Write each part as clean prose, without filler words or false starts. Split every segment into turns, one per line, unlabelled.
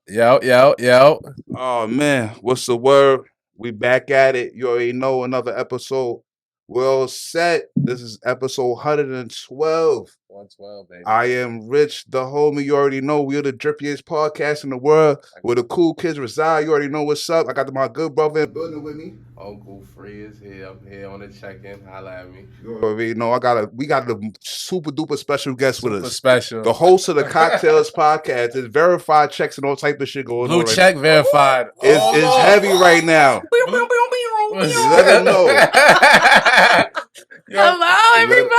Yo.
Oh man, what's the word? We back at it. You already know another episode. We're all set. This is episode 112.
112, baby.
I am Rich, the homie. You already know we're the drippiest podcast in the world. Where the cool kids reside. You already know what's up. I got my good brother in the building with me.
Uncle Free is here. I'm here on the check-in. Holla at me.
You already know we got a super duper special guest with
Super
us.
special.
The host of the Cocktails podcast. There's verified checks and all type of shit going on.
Blue check verified.
It's heavy right now. Let him know.
Hello, everybody.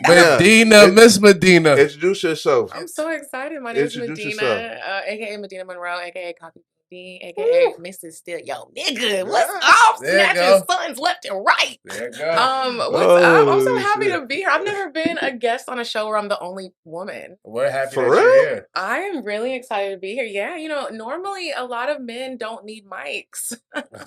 Medina, Miss Medina.
Introduce yourself.
I'm so excited. My name is
Introduce
Medina, aka Medina Monroe, aka Coffee B, aka Mrs. Still. Yo, nigga, what's up?
There you
Snatching
go.
sons left and right.
There you go.
What's up? I'm so
Oh,
happy
shit.
to be here. I've never been a guest on a show where I'm the only woman.
We're happy
For
that
real?
you're here.
I am really excited to be here. Yeah, normally a lot of men don't need mics.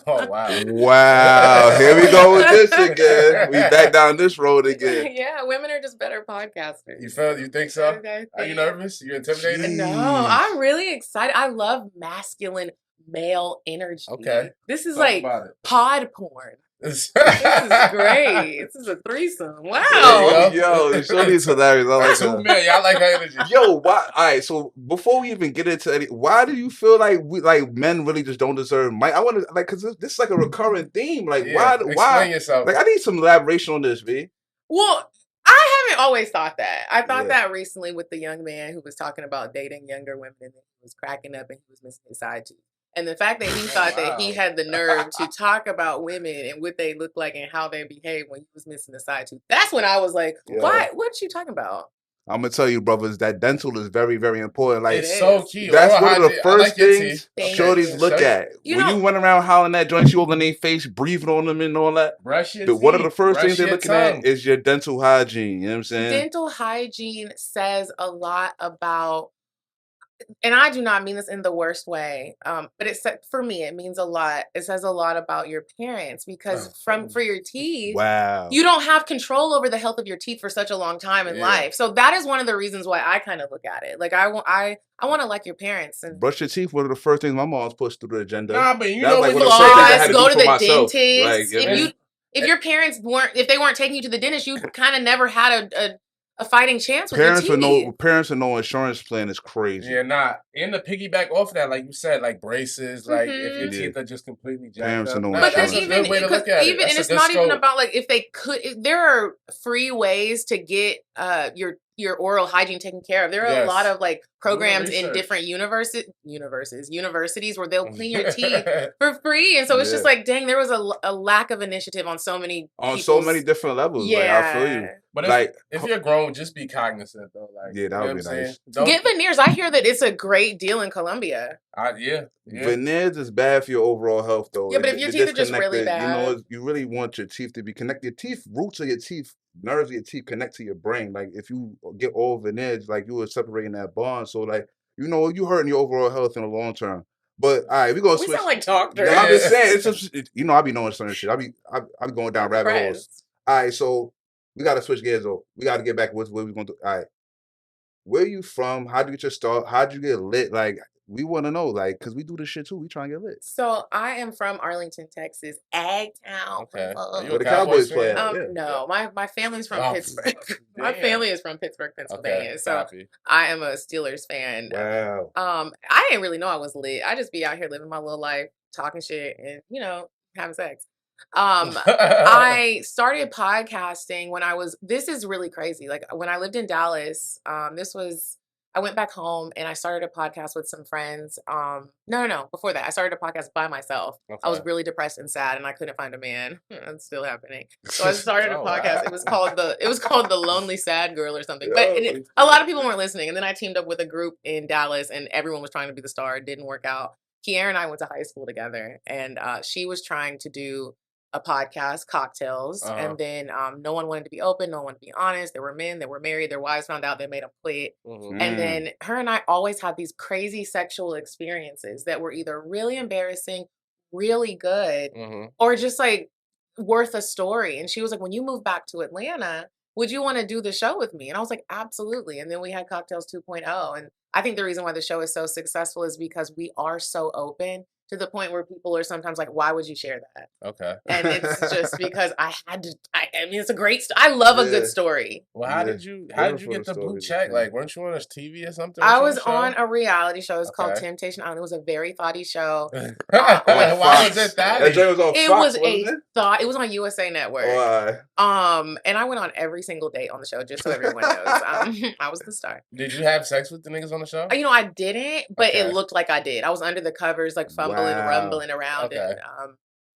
Oh, wow.
Wow. Here we go with this again. We back down this road again.
Yeah, women are just better podcasters.
You think so?
Okay,
Are you nervous? You intimidated?
Jeez.
No, I'm really excited. I love masculine male energy.
Okay.
This is
Talk
like
about it.
pod porn.
This
This is great. This is a threesome.
There
Wow.
you go.
Yo, Shorty's hilarious. I like
Two
that.
men. Y'all like her energy.
Yo, why? All right, so before we even get into any, why do you feel like men really just don't deserve Mike? I want to because this is like a recurring theme. Like,
Yeah,
why?
Explain yourself.
Like, I need some elaboration on this, B.
Well, I haven't always thought that. I thought
Yeah.
that recently with the young man who was talking about dating younger women and he was cracking up and he was missing his side tooth. And the fact that he thought that he
Wow.
had the nerve to talk about women and what they look like and how they behave when he was missing the side tooth. That's when I was like,
Yeah.
what you talking about?
I'm gonna tell you, brothers, that dental is very, very important. Like,
It
It's
is.
so key.
that's
Oral
one of the
hygiene. I like
first
your
things
teeth.
Thank
shorties
you.
look
Show
at.
You
When
know-
you run around hollering at joints, you all in their face, breathing on them and all that.
Brush your teeth.
One of the first
Brush
things they're
your
looking
tongue.
at is your dental hygiene. You know what I'm saying?
Dental hygiene says a lot about, and I do not mean this in the worst way, but for me, it means a lot. It says a lot about your parents because for your teeth,
Wow.
you don't have control over the health of your teeth for such a long time in
Yeah.
life. So that is one of the reasons why I kind of look at it. Like I want to like your parents and
Brush your teeth. One of the first things my mom's pushed through the agenda.
Nah, but you
That's
know
like
when
one
you
of the first things I had
floss,
to
go
do
to
for
the
myself.
dentist.
Like, you know what I mean?
If your parents if they weren't taking you to the dentist, you kind of never had a fighting chance with
Parents
your
with
teeth.
no insurance plan is crazy.
Yeah, nah. And the piggyback off of that, like you said, like braces, like if your
Mhm.
teeth are just completely jacked
Parents
up.
are no
Nah,
But then
insurance.
that's a
even
good way to
because
look at it.
even
That's
and
a
it's
good
not even
scope.
about like if they could. There are free ways to get your oral hygiene taken care of. There are a
Yes.
lot of like programs in
research.
different universities where they'll clean your teeth for free, and so it's just
Yeah.
like, dang, there was a lack of initiative on so many
Different levels.
Yeah,
Like, I feel you.
But
Like,
if you're grown, just be cognizant though. Like,
Yeah, that
you know
would
what
be
I'm saying?
nice.
Don't,
get veneers. I hear that it's a great deal in Colombia.
yeah.
veneers is bad for your overall health, though.
Yeah, but if your teeth are just really
disconnected, you really want your teeth to be connected. Your teeth, roots of your teeth, nerves of your teeth connect to your brain. Like, if you get all veneers, like, you are separating that bond. So, like, you hurting your overall health in the long term. But all right, we're gonna
We
switch.
sound like doctors.
I'm just saying, it's just I be knowing certain shit. I be going down rabbit holes.
Impressed.
All right, so we gotta switch gears though. We gotta get back with what we're gonna do. All right, where you from? How'd you get your start? How'd you get lit? Like, we want to know, like, because we do this shit too. We try and get lit.
So I am from Arlington, Texas, Ag Town.
Okay. Are you
Where
a
the Cowboys
fan?
play at? Yeah.
No, my family's from
Oh,
Pittsburgh. My
damn.
family is from Pittsburgh, Pennsylvania.
Okay,
So
copy.
I am a Steelers fan.
Wow.
I didn't really know I was lit. I just be out here living my little life, talking shit, and having sex. I started podcasting when this is really crazy. Like when I lived in Dallas, I went back home and I started a podcast with some friends. No. Before that, I started a podcast by myself. I was
Okay.
really depressed and sad, and I couldn't find a man. It's still happening. So I started a
Oh,
podcast.
wow.
It was called the Lonely Sad Girl or something.
Yo.
But a lot of people weren't listening. And then I teamed up with a group in Dallas, and everyone was trying to be the star. It didn't work out. Kiara and I went to high school together, and she was trying to do a podcast, Cocktails, and then no one wanted to be open, no one wanted to be honest. There were men that were married, their wives found out, they made them quit.
Mhm.
And then her and I always had these crazy sexual experiences that were either really embarrassing, really good,
Mhm.
or just like worth a story. And she was like, when you move back to Atlanta, would you want to do the show with me? And I was like, absolutely. And then we had Cocktails 2.0. And I think the reason why the show is so successful is because we are so open to the point where people are sometimes like, why would you share that?
Okay.
And it's just because I had to. I mean, it's a great. I love a good story.
Well, how did you get the blue check? Like, weren't you on a TV or something?
I was on a reality show. It's called Temptation Island. It was a very thoughty show.
Why was it that?
It was a thought. It was on USA Network.
Why?
And I went on every single date on the show, just so everyone knows. I was the star.
Did you have sex with the niggas on the show?
You know, I didn't, but it looked like I did. I was under the covers, like fumbling, rumbling around, and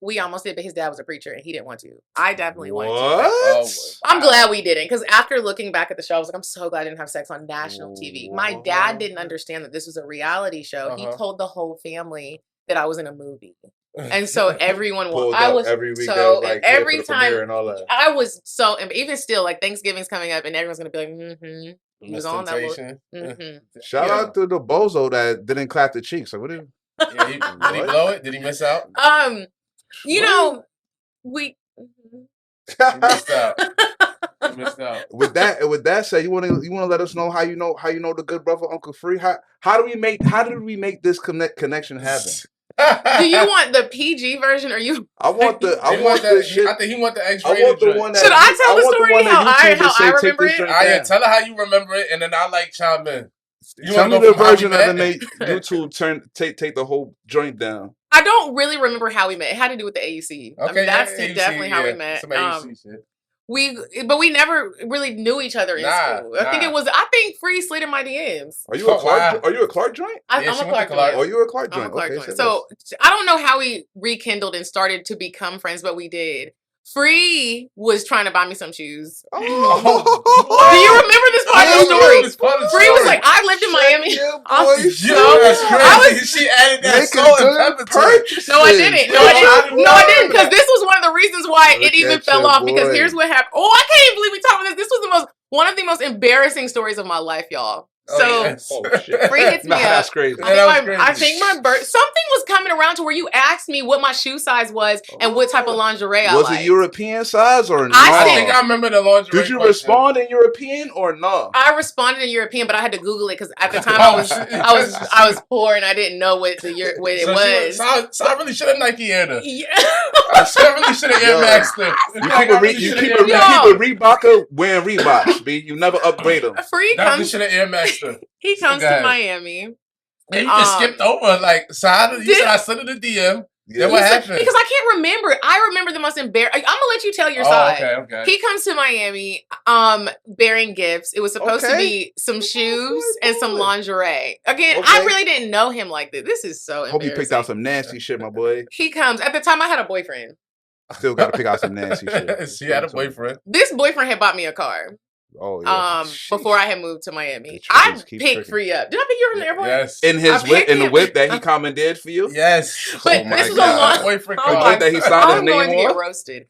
we almost did. But his dad was a preacher, and he didn't want to. I definitely wanted to. I'm glad we didn't, because after looking back at the show, I was like, I'm so glad I didn't have sex on national TV. My dad didn't understand that this was a reality show. He told the whole family that I was in a movie. And so everyone was
every week,
so
like,
every time
and all that.
I was so, and even still, like, Thanksgiving's coming up and everyone's gonna be like, he was on that one.
Shout out to the bozo that didn't clap the cheeks. Like, what did
did he blow it? Did he miss out?
You know, we
he missed out. He missed out.
With that said, you wanna let us know how you know the good brother Uncle Free? How did we make this connection happen?
Do you want the PG version or you?
I want the shit.
I think he want the X-rated.
I want the one that.
Should I tell the story how I remember it?
Tell her how you remember it, and then I like chime in.
Tell me the version that made YouTube take the whole joint down.
I don't really remember how we met. It had to do with the AUC.
Okay,
I mean, that's
AUC,
definitely how we met.
Some AUC shit.
We never really knew each other in school. I think Free slid in my DMs.
Are you a Clark? Are you a Clark joint?
I'm a Clark joint.
Oh, you're a Clark joint.
So I don't know how we rekindled and started to become friends, but we did. Free was trying to buy me some shoes.
Oh.
Do you remember this part of the story? Free was like, I lived in Miami.
She added that
purchase.
No, I didn't. No, I didn't. Because this was one of the reasons why it even fell off. Because here's what happened. Oh, I can't even believe we talked about this. This was one of the most embarrassing stories of my life, y'all. Free hits me up.
That's crazy.
I think my something was coming around to where you asked me what my shoe size was and what type of lingerie I liked.
Was it European size or no?
I think I remember the lingerie.
Did you respond in European or no?
I responded in European, but I had to Google it because at the time I was poor and I didn't know what it was.
So I really should have Nike Air her.
Yeah.
I really should have Air Max her.
You keep a Reeboker wearing Reeboks, B. You never upgrade them.
Free comes.
Should have Air Max.
He comes to Miami.
And you just skipped over. Like, so you said I sent her the DM. Then what happened?
Because I can't remember. I remember the most embarrassing. I'm gonna let you tell your side.
Okay.
He comes to Miami, bearing gifts. It was supposed to be some shoes and some lingerie. Again, I really didn't know him like this. This is so embarrassing.
Hope you picked out some nasty shit, my boy.
He comes. At the time, I had a boyfriend.
I still got to pick out some nasty shit.
She had a boyfriend.
This boyfriend had bought me a car.
Oh yeah.
Before I had moved to Miami, I picked Free up. Did I pick you up from the airport?
Yes.
In the whip that he commandeered for you.
Yes.
But this was a long
boyfriend.
That he signed his name on. I'm
going to get roasted.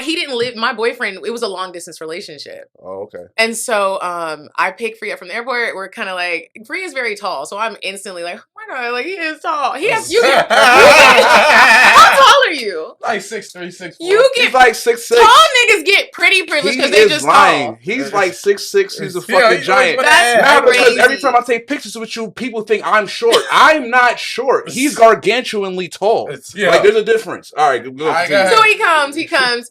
He didn't live. My boyfriend. It was a long distance relationship.
Oh, okay.
And so, I picked Free up from the airport. We're kind of like, Free is very tall, so I'm instantly like, oh my god, like he is tall. He has. How tall are you?
Like 6'3", 6'4".
He's like 6'6".
Tall niggas get pretty privileged because they just
lying.
tall.
He's like 6'6". He's a fucking giant.
That's crazy.
Because every time I take pictures with you, people think I'm short. I'm not short. He's gargantuanly tall. Like there's a difference. All right, go ahead.
So he comes.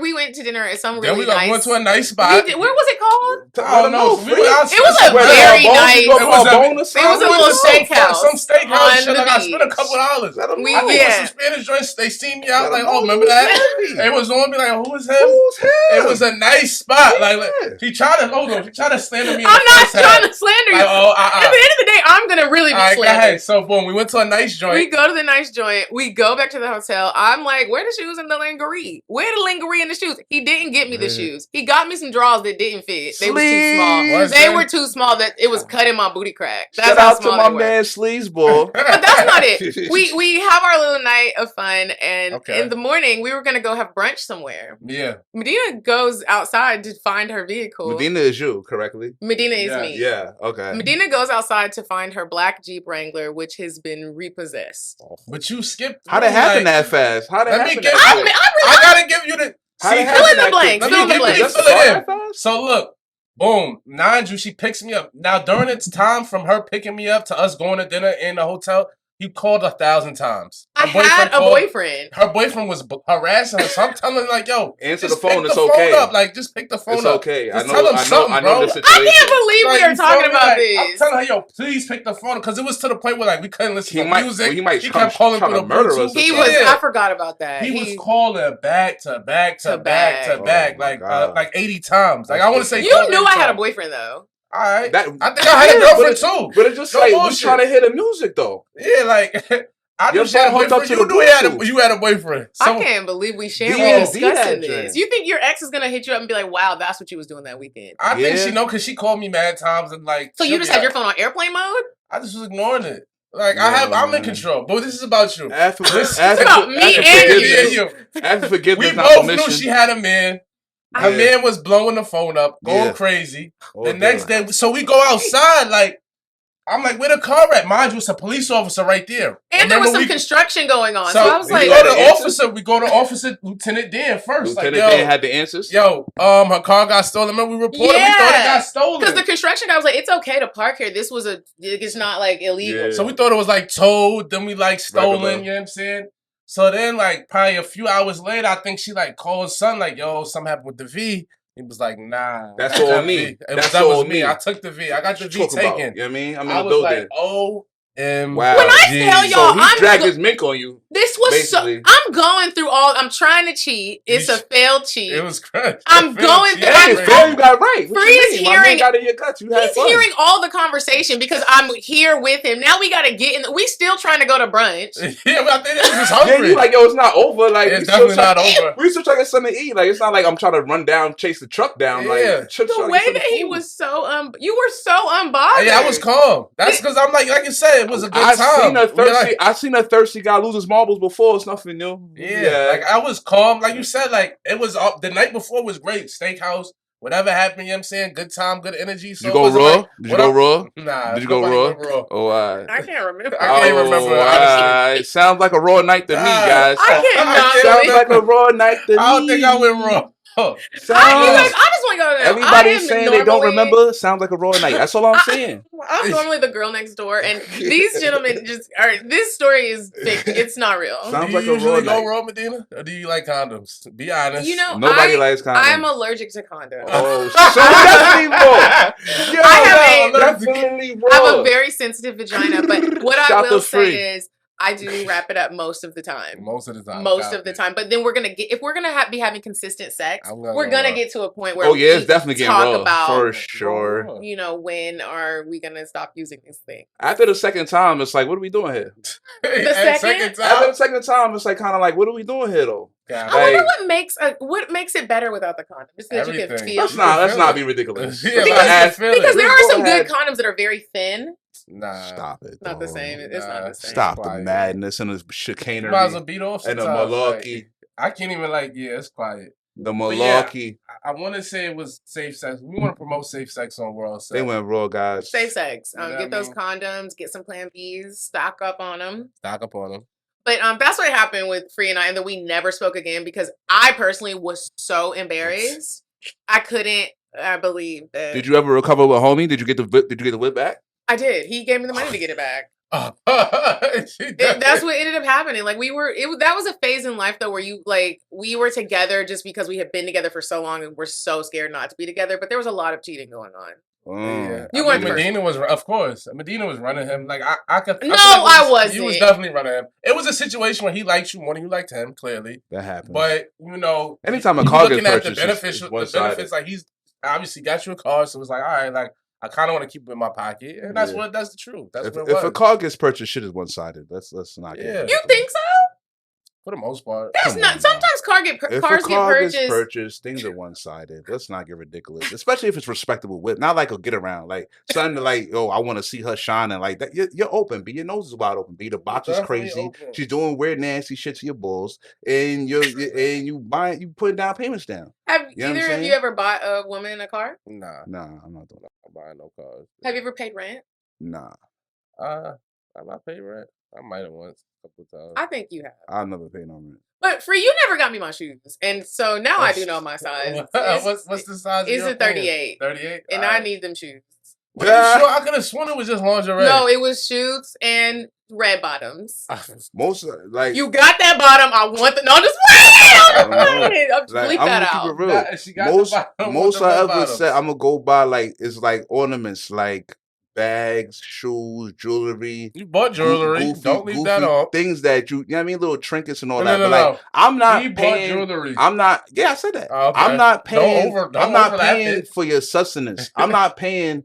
We went to dinner at some really nice.
We went to a nice spot.
Where was it called?
I don't know.
It was a very nice. It was a little steakhouse.
Some steakhouse shit. Like I spent a couple $. I went some Spanish joints. They see me out like, oh, remember that? It was on me like, who is him? It was a nice spot. Like he tried to slander me.
I'm not trying to slander you. At the end of the day, I'm gonna really be slandered.
So boom, we went to a nice joint.
We go to the nice joint. We go back to the hotel. I'm like, where the shoes and the lingerie? Where the lingerie and the shoes? He didn't get me the shoes. He got me some drawers that didn't fit. They were too small. They were too small that it was cutting my booty crack. That's
Shout out to my man Sleazeball.
But that's not it. We have our little night of fun, and in the morning we were gonna go have brunch somewhere.
Yeah.
Medina goes outside to find her vehicle.
Medina is you, correctly?
Medina is me.
Yeah, okay.
Medina goes outside to find her black Jeep Wrangler, which has been repossessed.
But you skipped.
How'd it happen that fast? How'd it happen?
I gotta give you the.
Fill in the blanks.
Fill in the blanks. So look, boom, mind you, she picks me up. Now during its time from her picking me up to us going to dinner in the hotel, he called 1,000 times.
I had a boyfriend.
Her boyfriend was harassing her. So I'm telling her, like, yo,
answer the phone. It's okay.
Up. Like, just pick the phone up.
It's okay.
I know the situation.
I can't believe we are talking about this.
I'm telling her, yo, please pick the phone because it was to the point where like we couldn't listen to music.
He kept calling through the Bluetooth.
I forgot about that.
He was calling back to back, like 80 times. Like I want to say,
you knew I had a boyfriend though.
All right, I think I had a girlfriend too.
But it's just like we're trying to hear the music though.
Yeah, like. I knew she had a boyfriend. You knew you had a boyfriend.
I can't believe we discussing this. You think your ex is gonna hit you up and be like, "Wow, that's what you was doing that weekend"?
I think she know because she called me mad times and like.
So you just had your phone on airplane mode?
I just was ignoring it. Like I'm in control. But this is about you.
This is about me and you.
After forgiveness,
we both knew she had a man. Her man was blowing the phone up, going crazy. The next day, so we go outside like. I'm like, where the car at? Mind you, it's a police officer right there.
And there was some construction going on. So I was like,
we go to Officer Lieutenant Dan first.
Lieutenant Dan had the answers?
Yo, her car got stolen. Remember we reported we thought it got stolen.
Because the construction guy was like, it's okay to park here. This was it's not like illegal.
Yeah. So we thought it was like towed, then we like stolen, you know what I'm saying? So then like probably a few hours later, I think she like called son like, yo, something happened with the V. He was like, nah.
That's all me.
That was me. I took the V. I got the V taken.
You know what I mean?
I was like, OMG.
When I tell y'all,
so he dragged his mink on you.
This was basically. I'm going through I'm trying to cheat. It's a failed cheat.
It was crazy.
I'm going through.
You got right.
Free is hearing.
Got in your guts.
He's hearing all the conversation because I'm here with him. Now we got to get in. We still trying to go to brunch.
Yeah, but I think it was hungry.
Yeah, you like, yo, it's not over. Like,
it's definitely not over.
We still trying to get something to eat. Like, it's not like I'm trying to run down, chase the truck down.
Yeah.
Like,
the way that he was so you were so unbothered.
Yeah, I was calm. That's because I'm like you said, it was a good time.
I seen a thirsty guy lose his marbles before. It's nothing new.
Yeah, like I was calm. Like you said, like it was the night before was great. Steakhouse, whatever happened, you know what I'm saying? Good time, good energy. So
Did you go raw?
Like,
Did you go raw?
Nah.
Did you go raw? Oh,
I can't remember.
I can't remember.
It sounds like a raw night to me, guys.
I cannot.
Sounds like a raw night to me.
I don't think I went raw.
I just want to go there.
Everybody saying they don't remember. Sounds like a raw night. That's all I'm saying.
I'm normally the girl next door, and these gentlemen just are. This story is fake. It's not real.
Sounds
do you
like a
usually
raw
go raw, Medina, or do you like condoms? Be honest.
You know,
nobody likes condoms.
I'm allergic to condoms.
Oh, so definitely raw. Yo,
I have a very sensitive vagina, but what I will say is. I do wrap it up most of the time.
Most of the time.
But then we're gonna get if we're gonna be having consistent sex, we're gonna get to a point where
it's definitely getting
talk about
for sure.
You know, when are we gonna stop using this thing?
After the second time, it's like, what are we doing here?
the second time?
After the second time, it's like kind of like, what are we doing here though?
Yeah.
I wonder what makes it better without the condom. Just that you can feel.
Let's not be ridiculous.
Because there are some good condoms that are very thin.
Nah,
stop it.
Not the same. It's not the same.
Stop the madness and the chicanery.
Might as well beat off
and the malarkey.
I can't even it's quiet.
The malarkey.
I want to say it was safe sex. We want to promote safe sex on World Sex.
They went raw, guys.
Safe sex. Get those condoms. Get some Plan Bs. Stock up on them. But that's what happened with Free and I, and then we never spoke again because I personally was so embarrassed. I couldn't believe that.
Did you ever recover with homie? Did you get the whip back?
I did. He gave me the money to get it back. That's what ended up happening. Like that was a phase in life though where we were together just because we had been together for so long and we're so scared not to be together. But there was a lot of cheating going on.
Yeah.
You weren't
Medina was, of course. Medina was running him. Like I could.
I wasn't.
You was definitely running him. It was a situation where he liked you more than you liked him. Clearly,
that happened.
But
anytime a car gets
purchased,
the benefits,
like he's obviously got you a car, so it was like, all right, like I kind of want to keep it in my pocket, and that's the truth. That's what it was.
If a car gets purchased, shit is one sided. Let's not.
Yeah.
You think so?
For the most part.
That's not. Sometimes cars get purchased.
Things are one sided. Let's not get ridiculous, especially if it's respectable with, not like a get around, like something like, oh, I want to see her shining like that. You're open. Be your nose is wide open. Be the box is crazy. Open. She's doing weird, nasty shit to your balls, and you putting down payments down.
Have either of you ever bought a woman a car?
Nah,
I'm not doing that.
I'm buying no cars.
Have you ever paid rent?
Nah.
I paid rent. I might have once, a couple times.
I think you have.
I'll never pay no rent.
But for you, never got me my shoes, and so now I do know my size.
What's the size?
It's a 38.
38,
and I need them shoes.
Are you sure? I could have sworn it was just lingerie.
No, it was shoes and red bottoms.
Most like
you got that bottom. I want the no. Just wait. I'm
like,
bleep that out.
Keep it real. Most I ever said I'm gonna go buy like is like ornaments like bags, shoes, jewelry.
You bought jewelry. Don't leave that off.
Things that you know what I mean, little trinkets and all that. But like I'm not paying.
Jewelry.
I'm not. Yeah, I said that. Okay. I'm not paying. I'm not paying for your sustenance. I'm not paying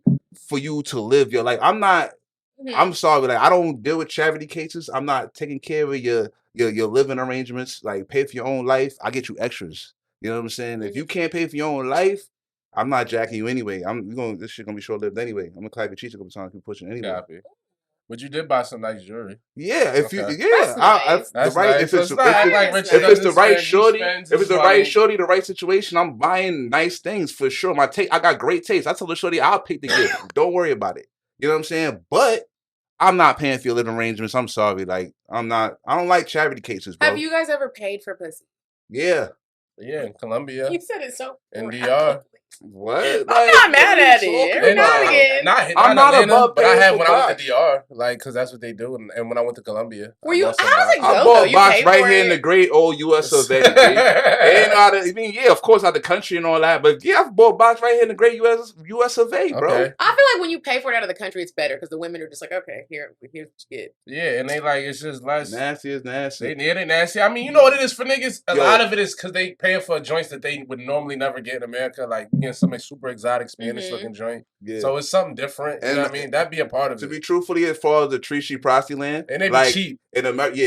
for you to live your life. I'm not. I'm sorry, like I don't deal with charity cases. I'm not taking care of your living arrangements. Like pay for your own life. I get you extras. You know what I'm saying? If you can't pay for your own life, I'm not jacking you anyway. This shit gonna be short lived anyway. I'm gonna clap your cheeks a couple times. Keep pushing anyway.
Copy. But you did buy some nice jewelry.
Yeah, if
okay.
If it's the right shorty, if it's the right shorty, the right situation, I'm buying nice things for sure. I got great taste. I tell the shorty I'll pick the gift. Don't worry about it. You know what I'm saying? But I'm not paying for your living arrangements. I'm sorry. Like I don't like charity cases, bro.
Have you guys ever paid for pussy?
Yeah.
Yeah, in Colombia.
You said it so.
In DR.
What?
I'm not mad at it. Every now and again.
I'm not above, but I had when I went to DR, like, because that's what they do. And when I went to Colombia,
were you? How's it go?
I bought a box right here in the great old U.S. of A. Yeah, of course, out the country and all that, but yeah, I've bought a box right here in the great U.S. of A, bro.
Okay. I feel like when you pay for it out of the country, it's better because the women are just like, okay, here's what you get.
Yeah, and they like it's just less
nasty is nasty.
They nasty. I mean, you know what it is for niggas. A lot of it is because they paying for joints that they would normally never get in America, like some super exotic Spanish looking joint. Yeah. So it's something different. You know what I mean? That'd be a part of it.
To be truthfully, as far as the Trishi Prosty land,
and they be cheap.
In America,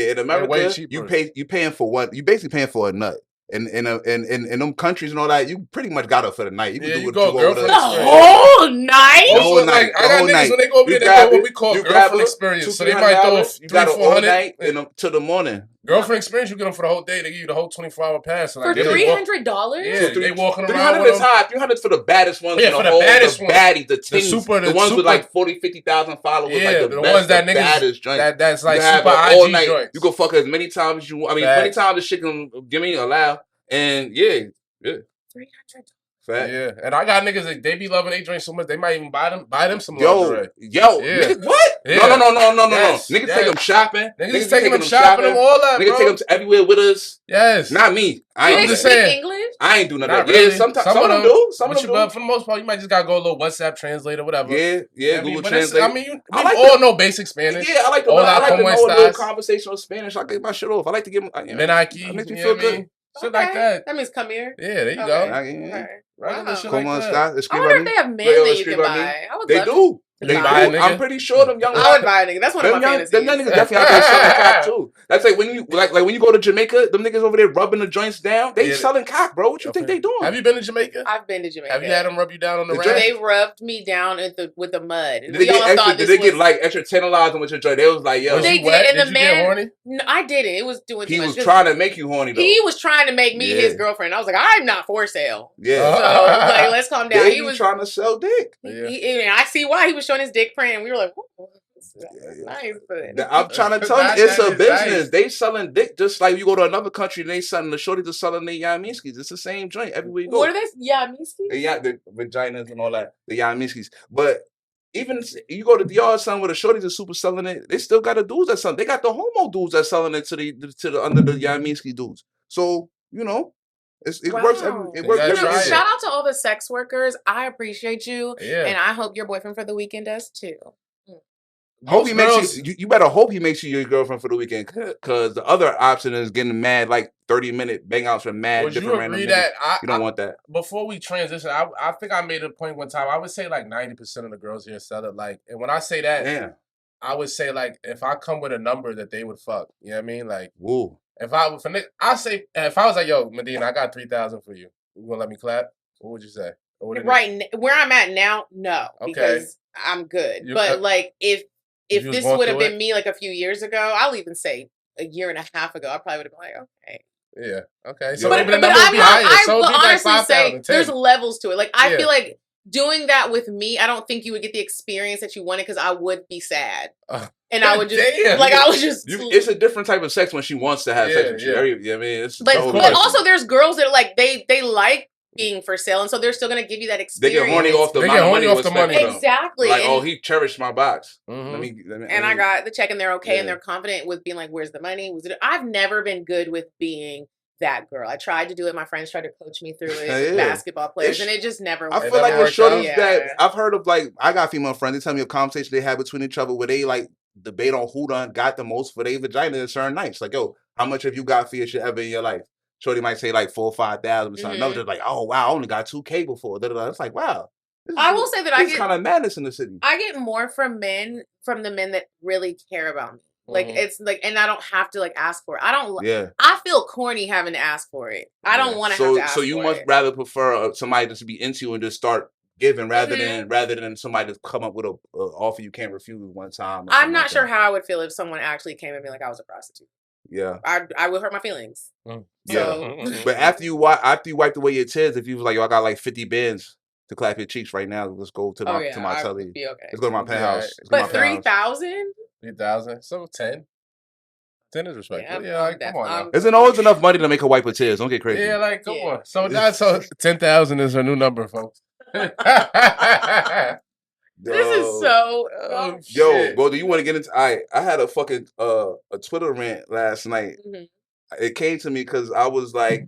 you paying for one. You basically paying for a nut. In them countries and all that, you pretty much got up for the night. You can do what you want.
The whole night.
The whole night.
I got niggas when they go over there, they go what we call girlfriend experience. So they might throw $300-400
to the morning.
Girlfriend experience, you get them for the whole day. They give you the whole 24-hour pass.
For $300?
Yeah, they walking
$300
around.
is high. $300 for the baddest ones.
Yeah, for the baddest ones.
The ones with like 40,000-50,000 followers.
Yeah,
like
the ones that niggas. That's like super IG joints.
You can fuck as many times as you want. I mean, many times the shit can give me allow. And yeah. $300.
Fact. Yeah, and I got niggas that they be loving they drink so much they might even buy them some
lingerie. Niggas, what? Yeah. No. Niggas take them shopping.
Niggas taking them shopping and all that.
Niggas take them everywhere with us.
Yes,
not me.
I'm just saying. English?
I ain't do nothing.
Really.
Yeah, sometimes some of them do. Some of them do.
But for the most part, you might just gotta go a little WhatsApp translator, whatever.
Yeah, Google Translate.
I mean, we all know basic Spanish.
Yeah, I like to know a little conversational Spanish. I get my shit off. I like to get.
Menaki.
Makes me feel good.
Shit like that. That means come here.
Yeah, there you go.
Wow.
Come on, stop.
I wonder if they have men that you can buy. I would
they do. I'm pretty sure them young.
I would buy a nigga. That's one of my fantasies.
Them young niggas definitely out there selling cock too. That's like when you when you go to Jamaica, them niggas over there rubbing the joints down. They selling cock, bro. What you think they doing?
Have you been to Jamaica?
I've been to Jamaica.
Have you had them rub you down on the rack?
They rubbed me down with the mud.
Did they get like extra tantalizing with your joint? They was like, yo,
they did. And the man, get horny? No, I didn't. It was doing.
He was trying to make you horny though.
He was trying to make me his girlfriend. I was like, I'm not for sale.
Yeah.
So like, let's calm down.
He was trying to sell dick.
And I see why he was showing his dick print. We were like, nice, but
I'm trying to tell you, it's a business. Nice. They selling dick just like you go to another country and they selling the shorties are selling the Yamiskis. It's the same joint everywhere you go.
What are they? Yamiskis?
The vaginas and all that. The Yamiskis. But even you go to DR, son, where the shorties are super selling it, they still got the dudes that selling. They got the homo dudes that selling it to the under the Yamiski dudes. So it works. It works.
Shout out to all the sex workers. I appreciate you, and I hope your boyfriend for the weekend does too.
Hope he makes you. You better hope he makes you your girlfriend for the weekend, because the other option is getting mad like 30-minute bang outs from mad different random niggas. You don't want that.
Before we transition, I think I made a point one time. I would say like 90% of the girls here sell it. Like, and when I say that, I would say like if I come with a number that they would fuck. You know what I mean? Like,
woo.
If I was like, yo, Medina, I got 3,000 for you. You gonna let me clap? What would you say?
Right where I'm at now, no, because I'm good. But like if this would have been me like a few years ago, I'll even say a year and a half ago, I probably would have been like, okay.
Yeah. Okay. So maybe the number would be higher.
I will honestly say there's levels to it. Like I feel like doing that with me, I don't think you would get the experience that you wanted because I would be sad. And I would just
it's a different type of sex when she wants to have sex with you. I mean, it's
but also there's girls that are like they like being for sale, and so they're still gonna give you that experience.
They get horny off the money.
Exactly.
Like, oh, he cherished my box.
Mm-hmm.
I got the check, and they're okay, and they're confident with being like, "Where's the money?" I've never been good with being that girl. I tried to do it. My friends tried to coach me through it. Basketball players, and it just never worked.
I feel like the shorties that I've heard of, like, I got female friends. They tell me a conversation they had between each other where they like debate on who done got the most for their vagina in certain nights. Like, yo, how much have you got for your shit ever in your life? Shorty might say like 4,000 or 5,000 or something. No, just like, oh wow, I only got 2K before. It's like, wow.
I will say that I get
kind of madness in the city.
I get more from the men that really care about me. Like it's like, and I don't have to like ask for it. I feel corny having to ask for it. I don't want to have to ask for it.
So you must rather prefer somebody just to be into you and just start giving rather than somebody to come up with a offer you can't refuse one time.
I'm not sure how I would feel if someone actually came and be like I was a prostitute.
Yeah,
I would hurt my feelings.
Yeah, but after you wiped away your tears, if you was like, yo, I got like 50 bands to clap your cheeks right now, let's go to my telly.
Okay.
Let's go to my penthouse.
But 3,000?
3,000? So 10. 10 is respectful. Yeah, like, come on now.
Isn't always enough money to make her wipe her tears. Don't get crazy.
Yeah, like, come on. So 10,000 is her new number, folks.
This is so...
yo, bro, do you want to get into... I had a fucking a Twitter rant last night. It came to me because I was like...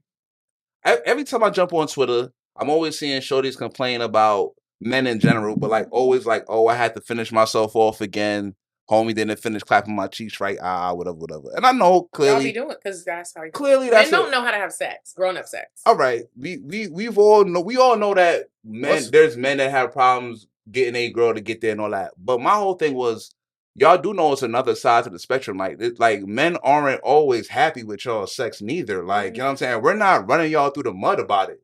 Every time I jump on Twitter, I'm always seeing shorties complain about men in general, but like always like, oh, I had to finish myself off again. Homie didn't finish clapping my cheeks right. Whatever. And I know clearly...
Y'all be doing it because that's how you...
Clearly that's...
Men don't know how to have sex. Grown-up sex.
All right. We all know that there's men that have problems getting a girl to get there and all that. But my whole thing was, y'all do know it's another side to the spectrum. Like men aren't always happy with y'all's sex neither. Like, you know what I'm saying? We're not running y'all through the mud about it.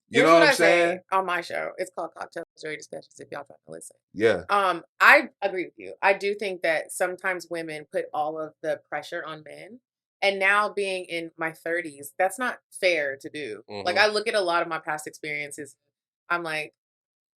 You know what I'm saying?
On my show, it's called Cocktails Dirty Discussions. If y'all trying to listen,
yeah.
I agree with you. I do think that sometimes women put all of the pressure on men, and now being in my 30s, that's not fair to do. Like I look at a lot of my past experiences, I'm like,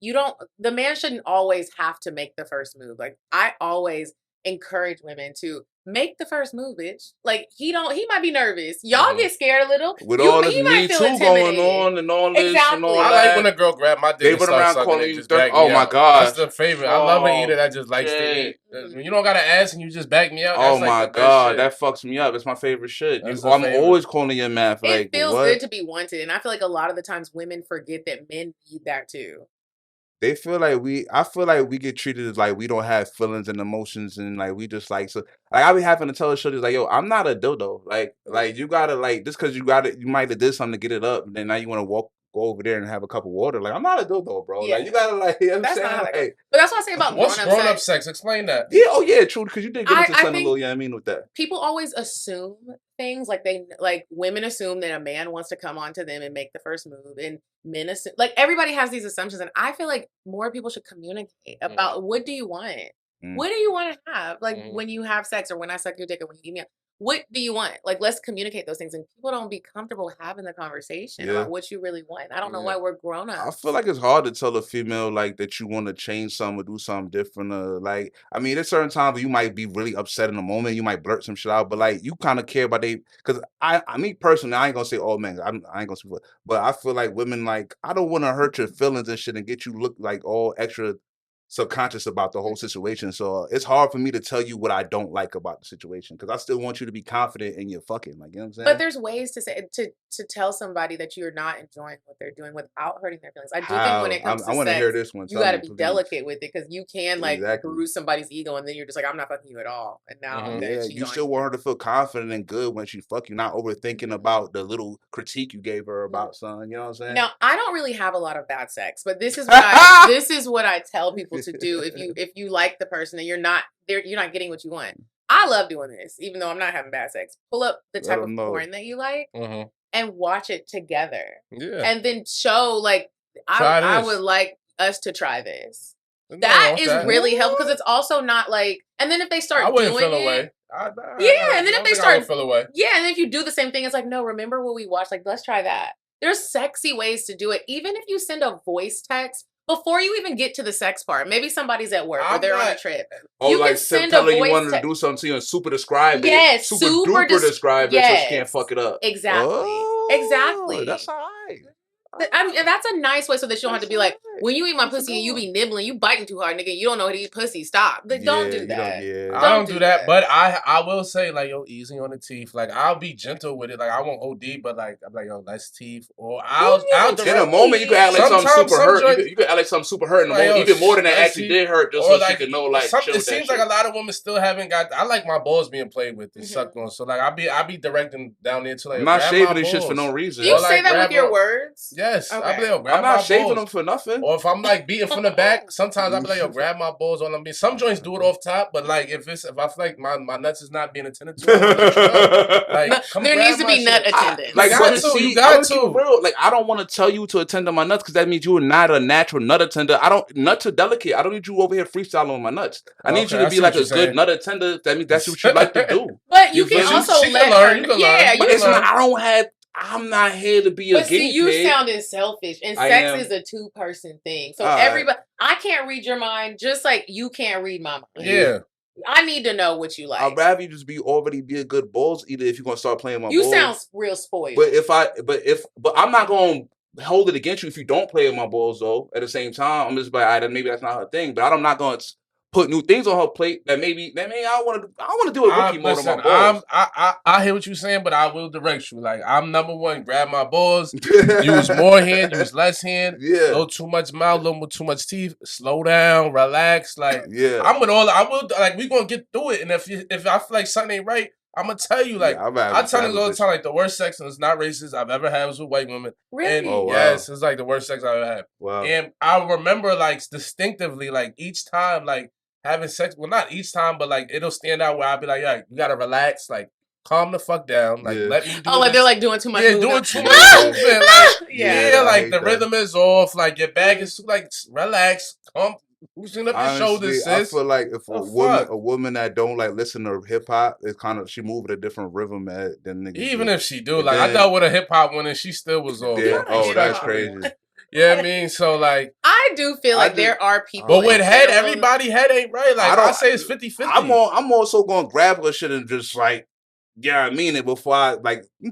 the man shouldn't always have to make the first move. Like I always encourage women to make the first move, bitch. Like he might be nervous. Y'all get scared a little.
With all this Me Too going on and all this and all that.
I like when a girl grab my dick and start sucking it, just back me
oh my
out.
God.
That's the favorite. I love an eater that just likes to eat. When you don't got to ask and you just back me out.
Oh my God, that fucks me up. It's my favorite shit. I'm always calling your man for
it feels good to be wanted. And I feel like a lot of the times women forget that men need that too.
They feel like I feel like we get treated as like we don't have feelings and emotions and like we just like, so like I be having to tell the shorties like, yo, I'm not a dildo. Like you gotta like just because you might have did something to get it up and then now you want to go over there and have a cup of water. Like I'm not a dildo, bro. Yeah. Like you gotta like, you know what I'm saying? Like,
but that's what I say about
grown-up sex. Explain that.
Yeah, true. Because you did get into something a little, I mean with that.
People always assume things like women assume that a man wants to come onto them and make the first move, and men assume like everybody has these assumptions, and I feel like more people should communicate about what do you want? What do you want to have? Like when you have sex or when I suck your dick or when you eat me up. What do you want? Like, let's communicate those things. And people don't be comfortable having the conversation about what you really want. I don't know why we're grown up.
I feel like it's hard to tell a female, like, that you want to change something or do something different. Like, I mean, there's certain times you might be really upset in the moment. You might blurt some shit out. But, like, you kind of care about because me personally, I ain't going to say, oh, man, I ain't going to say, but I feel like women, like, I don't want to hurt your feelings and shit and get you look like all extra subconscious about the whole situation. So it's hard for me to tell you what I don't like about the situation because I still want you to be confident in your fucking, like, you know what I'm saying?
But there's ways to say to tell somebody that you're not enjoying what they're doing without hurting their feelings. I do think when it comes to sex,
hear this one.
You got to be delicate with it because you can like bruise somebody's ego and then you're just like, I'm not fucking you at all. And now
you still want her to feel confident and good when she fuck you, not overthinking about the little critique you gave her about something. You know what I'm saying?
Now I don't really have a lot of bad sex, but this is what this is what I tell people to do if you like the person and you're not getting what you want. I love doing this, even though I'm not having bad sex. Pull up the type of porn that you like and watch it together. Yeah. And then show like I would like us to try this. That is really helpful because it's also not like. And then if they start doing it, away. And then if they start
feel away.
Yeah, and then if you do the same thing, it's like, no, remember what we watched? Like, let's try that. There's sexy ways to do it. Even if you send a voice text before you even get to the sex part, maybe somebody's at work or they're on a trip.
Oh,
you
like
can send
telling
a voice
you wanted to do something to you and super describe it.
Yes,
super duper describe it so she can't fuck it up.
Exactly. Exactly.
That's all right.
And that's a nice way so that you don't have to be like, when you eat my pussy and you be nibbling, you biting too hard, nigga. You don't know how to eat pussy. Stop. Like, don't do that.
I don't do that. But I will say, like, yo, easy on the teeth. Like, I'll be gentle with it. Like, I won't OD, but like, I'm like, yo, less teeth. Or I'll
in a moment you can act like something super hurt. You can act like something super hurt in the moment, even more than that actually did hurt, just so she can know. Like,
it seems like a lot of women still haven't got. I like my balls being played with and sucked on. So like, I be directing down there to like.
I'm not shaving these shits for no reason.
Do you say that with your words?
Yes,
I'm not shaving them for nothing.
Or if I'm like beating from the back, sometimes I'll be like, yo, grab my balls on them. Some joints do it off top, but like if I feel like my nuts is not being attended to, like
there needs to be nut attendance.
You got to.
Real, like I don't want to tell you to attend to my nuts because that means you're not a natural nut attender. Nuts are delicate. I don't need you over here freestyling on my nuts. I need you to be like a good nut attender. That means that's what you like to do.
But you can also let her. Yeah,
I'm not here to be a guinea pig.
You sounded selfish, and sex is a two-person thing. So everybody, I can't read your mind, just like you can't read my mind.
Yeah,
I need to know what you like.
I'd rather you just be a good balls eater if you're gonna start playing my balls.
You sound real spoiled.
But I'm not gonna hold it against you if you don't play with my balls though. At the same time, I'm just like, maybe that's not her thing. But I'm not gonna put new things on her plate that maybe I want to do a rookie mode on my balls.
I hear what you're saying, but I will direct you. Like I'm number one, grab my balls, use more hand, use less hand, little too much mouth, little too much teeth, slow down, relax. Like I'm with all. I will like we gonna get through it, and if I feel like something ain't right, I'm gonna tell you. Like I tell niggas all the time, like the worst sex, and it's not racist, I've ever had was with white women.
Really?
And yes, it's like the worst sex I've ever had.
Wow.
And I remember like distinctively, like each time, like. Having sex, well, not each time, but like it'll stand out where I'll be like, yeah, you gotta relax, like calm the fuck down, like let me do.
Oh, like they're like doing too much.
Yeah, doing too much movement. Like, like the rhythm is off, like your back is like relax, loosen up your shoulders, sis.
I feel like if a woman that don't like listen to hip hop, it's kind of she move at a different rhythm than niggas.
Even if she do, like I dealt with a hip hop one and she still was off.
Yeah. Oh, that's crazy.
Yeah, I mean, so like
I do feel like there are people,
but with head, everybody head ain't right. Like I say, it's 50-50.
I'm also gonna grab her shit and just like, yeah, I mean it. Before I'm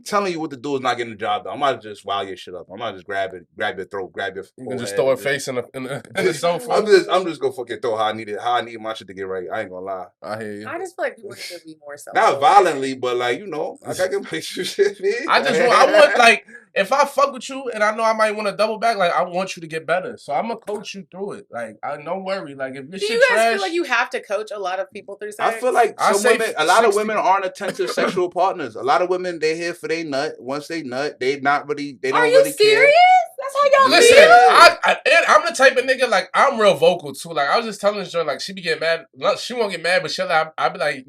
telling you what to do is not getting the job done. I'm not just wow your shit up. I'm not just grab your throat, grab your.
You can just throw her face in the sofa.
I'm just gonna fucking throw how I need my shit to get right. I ain't gonna lie.
I hear you.
I just feel like people should be more self.
Not violently, but like I gotta get my shit.
I want like. If I fuck with you and I know I might want to double back, like I want you to get better, so I'm gonna coach you through it. Like don't worry. Like if your shit trash,
feel like you have to coach a lot of people through sex?
I feel like a lot of women aren't attentive sexual partners. A lot of women they here for they nut. Once they nut, they don't really care.
Are you serious? That's how y'all
listen.
feel?
I'm the type of nigga like I'm real vocal too. Like I was just telling this joint like she be getting mad. She won't get mad, but she'll I'll be like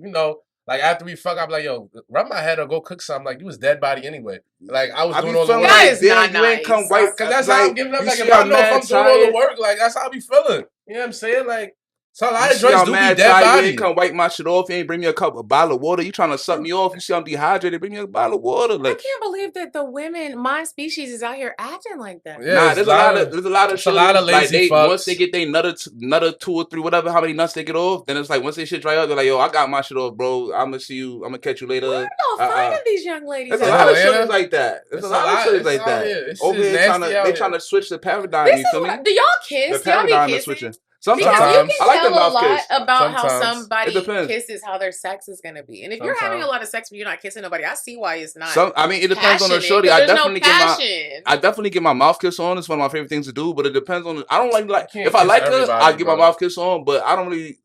Like after we fuck, I'm like, yo, rub my head or go cook something. Like you was dead body anyway. Like I was doing all the work.
That is not nice.
Cause that's how I'm giving up. Like if I know if I'm doing all the work, like that's how I be feeling. You know what I'm saying? Like so a lot of joints do be dead body.
You ain't come wipe my shit off. You ain't bring me a bottle of water. You trying to suck me off. You see I'm dehydrated. Bring me a bottle of water. Like
I can't believe that the women, my species, is out here acting like that.
Yeah, there's a lot of
lazy fucks.
Once they get they nutter 2 or 3, whatever, how many nuts they get off, then it's like once they shit dry up, they're like, yo, I got my shit off, bro. I'm gonna see you. I'm gonna catch you later.
Where are y'all finding these young ladies?
There's a lot of shit like that. There's a lot of shit like that. Over here trying to switch the paradigm. You feel me?
Do y'all kiss?
The paradigm is switching. Sometimes
I like
the mouth
a lot
kiss.
about how somebody kisses, how their sex is gonna be. And if you're having a lot of sex but you're not kissing nobody, I see why it's not.
It depends on the shorty. I definitely get my mouth kiss on. It's one of my favorite things to do. But it depends on. I don't like if I like her, I get my mouth kiss on. But I don't really.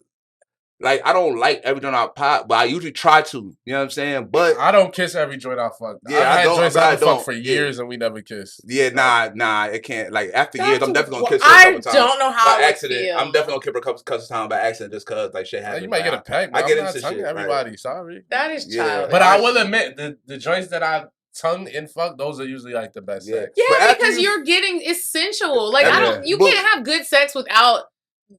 Like, I don't like every joint I pop, but I usually try to. You know what I'm saying? But
I don't kiss every joint I fuck.
Yeah,
I've had joints I fuck for years and we never kissed.
Yeah, nah, it can't. Like, after years, I'm definitely going to kiss her a couple times.
I don't know how
by accident. Feel. I'm definitely going to kiss her a couple times by accident just because, like, shit happens.
You might get a peck,
I get into shit.
Everybody, sorry.
That is childish.
But I will admit, the joints that I tongue and fuck, those are usually, like, the best sex.
Yeah, because you're getting essential. Like, you can't have good sex without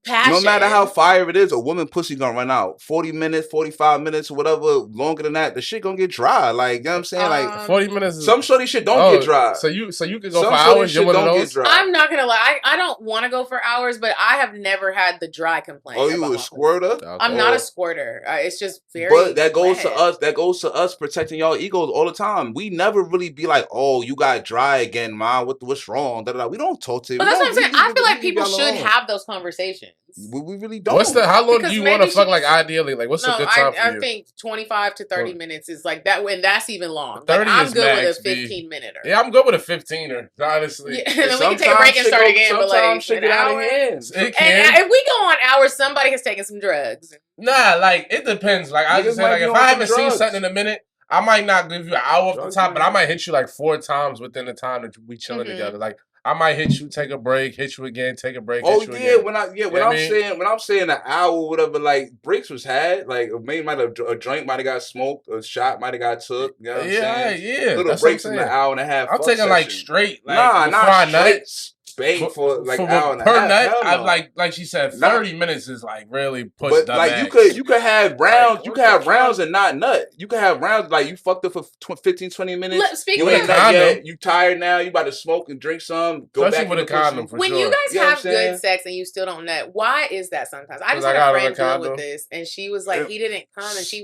passion.
No matter how fire it is, a woman pussy gonna run out. 40 minutes, 45 minutes, or whatever, longer than that, the shit gonna get dry. Like, you know what I'm saying? Like
40 minutes is,
some shorty shit don't get dry.
So you could go
some
for hours,
shit don't get dry.
I'm not gonna lie, I don't wanna go for hours, but I have never had the dry complaint.
Oh, you a squirter?
I'm not a squirter. It's just very
But that goes
wet.
to us. That goes to us protecting y'all egos all the time. We never really be like, "Oh, you got dry again, ma. What's wrong?" Da, da, da. We don't talk to you.
But that's what I'm saying. I feel like people should have those conversations.
We really don't.
How long do you want to fuck? Like ideally, like what's a good time for you?
I think 25 to 30 minutes is like that, and that's even long.
30
like, I'm
is
good
max,
with a 15-minute.
Yeah, I'm good with a 15er. Honestly,
yeah, and then we can take a break and start again. But like
shit get out of hands.
And if we go on hours, somebody has taken some drugs.
Nah, like it depends. Like I just say, like if I haven't seen something in a minute, I might not give you an hour off the top, but I might hit you like 4 times within the time that we chilling together. Like I might hit you, take a break, hit you again, take a break.
Oh
hit you
yeah,
again.
when I'm saying an hour or whatever, like breaks was had. Like maybe a drink might have got smoked, a shot might have got took. You know what I'm saying?
Yeah.
Little breaks in the hour and a half.
I'm taking like straight. Like,
not straight. Spade for like an hour and a half.
Per night, I like she said, 30 minutes is like really push the
like
max.
you could have rounds, you could have rounds and not nut. You could have rounds like you fucked up for 15, 20 minutes. You ain't nut yet. You tired now. You about to smoke and drink some. Go
Especially
back
with a condom. For
when
sure.
you guys have good sex and you still don't nut, why is that? Sometimes I just had a friend deal with this, and she was like, he didn't come, and she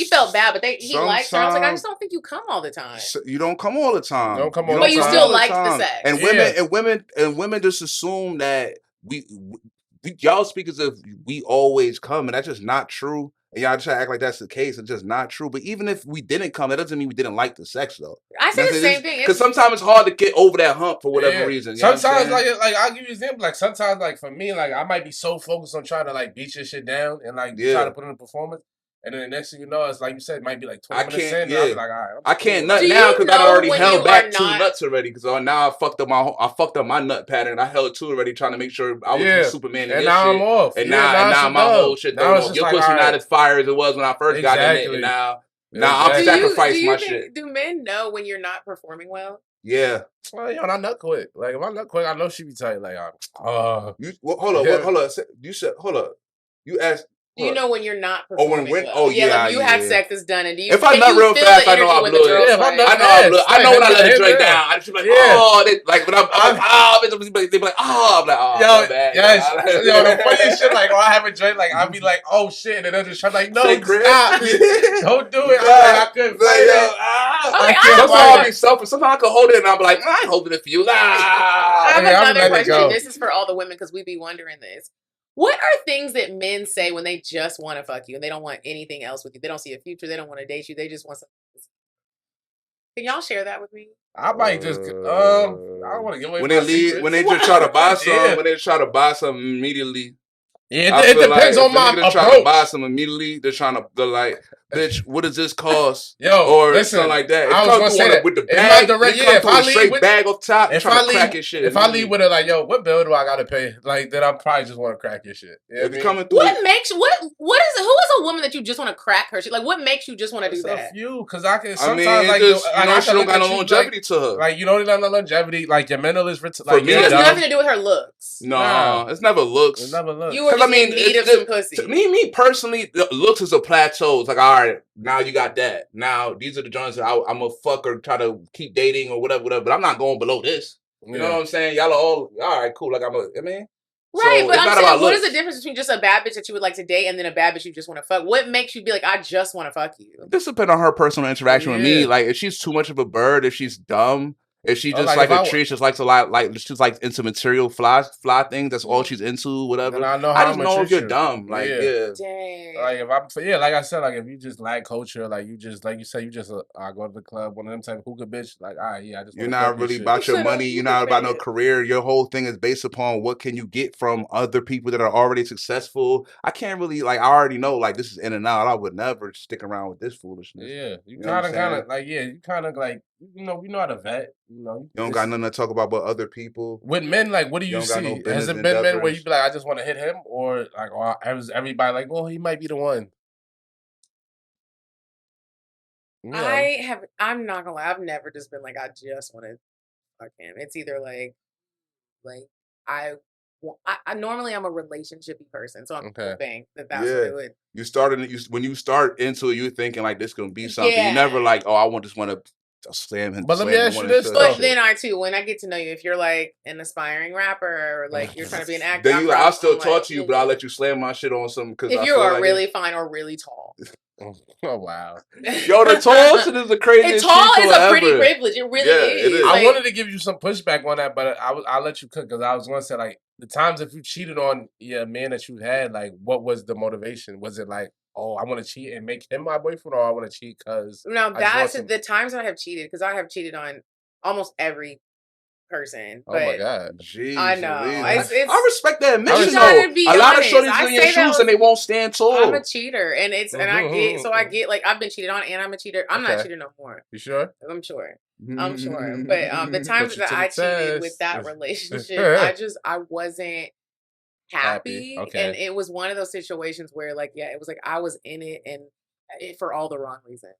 felt bad, but he liked her. I was like, I just don't think you come all the time.
You don't come all the time.
You don't come all the
but
time.
you still liked the sex.
And women just assume that we y'all speak as if we always come, and that's just not true. And y'all try to act like that's the case. It's just not true. But even if we didn't come, that doesn't mean we didn't like the sex, though.
I say the same thing.
Because sometimes it's hard to get over that hump for whatever reason.
Sometimes, like I'll give you an example. Like sometimes, like for me, like I might be so focused on trying to like beat your shit down and like try to put in a performance. And then the next thing you know, it's like you said, it might be like 20 minutes in. And I'll be like, all right.
I can't nut now because I already held back 2 nuts already. Because now I fucked up my nut pattern. I held 2 already, trying to make sure I was Superman. And
now I'm off.
And now my whole shit thrown off. Your pussy not as fire as it was when I first got in it. And now I'm sacrificing my shit.
Do men know when you're not performing well?
Yeah.
Well, I nut quick. Like if I nut quick, I know she be tight. Like,
hold up. You said, hold up. You asked.
Do you know when you're not performing
well?
Like you had sex, it's done. And do you?
If I nut real fast, I know I'm blood. I know when I let it drink down. I just be like, but they be like, I'm like,
yo, the funniest shit, like, I haven't drank, like, I'll be like, oh shit, and then they'll just try, like, no, stop, don't do it. I couldn't play that.
Sometimes I can hold it, and I'm like, I ain't holding it for you.
I have another question. This is for all the women because we be wondering this. What are things that men say when they just want to fuck you and they don't want anything else with you? They don't see a future. They don't want to date you. They just want something. Can y'all share that with me?
I might just. I don't want to give away my secrets.
When they just try to buy something. When they try to buy something immediately.
Yeah, it depends on my approach.
Trying to buy something immediately. They're trying to. They're like, bitch, what does this cost?
Or
something like that.
I was gonna say that
with the bag. If I leave with bag off top,
if I leave with it like, yo, what bill do I gotta pay? Like, then I probably just want to crack your shit. You know
what makes who is a woman that you just want to crack her shit? Like, what makes you just want to do that?
A few, because I can sometimes
she don't got no longevity to her.
Like you don't have no longevity. Like your mental is
like it has nothing to do with her looks.
No, it's never looks.
It's never looks.
You were just in need of some pussy.
Me personally, looks is a plateau. It's like, all right, now you got that. Now these are the joints that I'm a fuck or try to keep dating or whatever. But I'm not going below this. You know what I'm saying? Y'all are all right, cool. Like
right,
so
but I'm saying, what is the difference between just a bad bitch that you would like to date and then a bad bitch you just want to fuck? What makes you be like, I just want to fuck you?
This depends on her personal interaction with me. Like, if she's too much of a bird, if she's dumb. If she just like a tree, she just likes a lot, like she's like into material fly things. That's all she's into, whatever.
And
I just know if you're dumb, like
Dang.
Like if I'm, like I said, like if you just lack culture, like you just, like you say, you just I go to the club, one of them type of hookah bitch. Like, all right, I just.
You're not really about your money. You're not about no career. Your whole thing is based upon what can you get from other people that are already successful. I can't really I already know like this is in and out. I would never stick around with this foolishness.
Yeah, you kind of like you kind of like we know how to vet. You
don't got nothing to talk about but other people.
With men, like, what do you see? Has it been men where you be like, I just want to hit him, or like, has everybody like, well, he might be the one?
Yeah. I'm not gonna lie. I've never just been like, I just want to fuck him. It's either like I I normally I'm a relationshipy person, so I'm hoping that that's what it would.
When you start into it, you're thinking like this gonna be something. You never like, oh, I just want to slam him.
But let me ask you this,
but then when I get to know you, if you're like an aspiring rapper or like you're trying to be an actor,
then I'll still talk to you, but I'll let you slam my shit on some. Because
if you are like really fine or really tall.
Oh wow!
Yo, the tall shit is the craziest.
And tall is a pretty privilege. It really is.
It is.
I wanted to give you some pushback on that, but I'll let you cook because I was going to say like the times if you cheated on your man that you had, like what was the motivation? Was it like, oh, I want to cheat and make him my boyfriend, or I want to cheat because
no? That's the times I have cheated because I have cheated on almost every person.
Oh my god!
Jeez,
I know.
I respect that admission.
A
lot of shorties in your shoes and they won't stand tall.
I'm a cheater, and and I get like I've been cheated on, and I'm a cheater. I'm not a cheater no more.
You sure?
I'm sure. I'm sure. But the times that I cheated with that relationship, I wasn't happy.
Okay.
And it was one of those situations where like, it was like I was in it and for all the wrong reasons.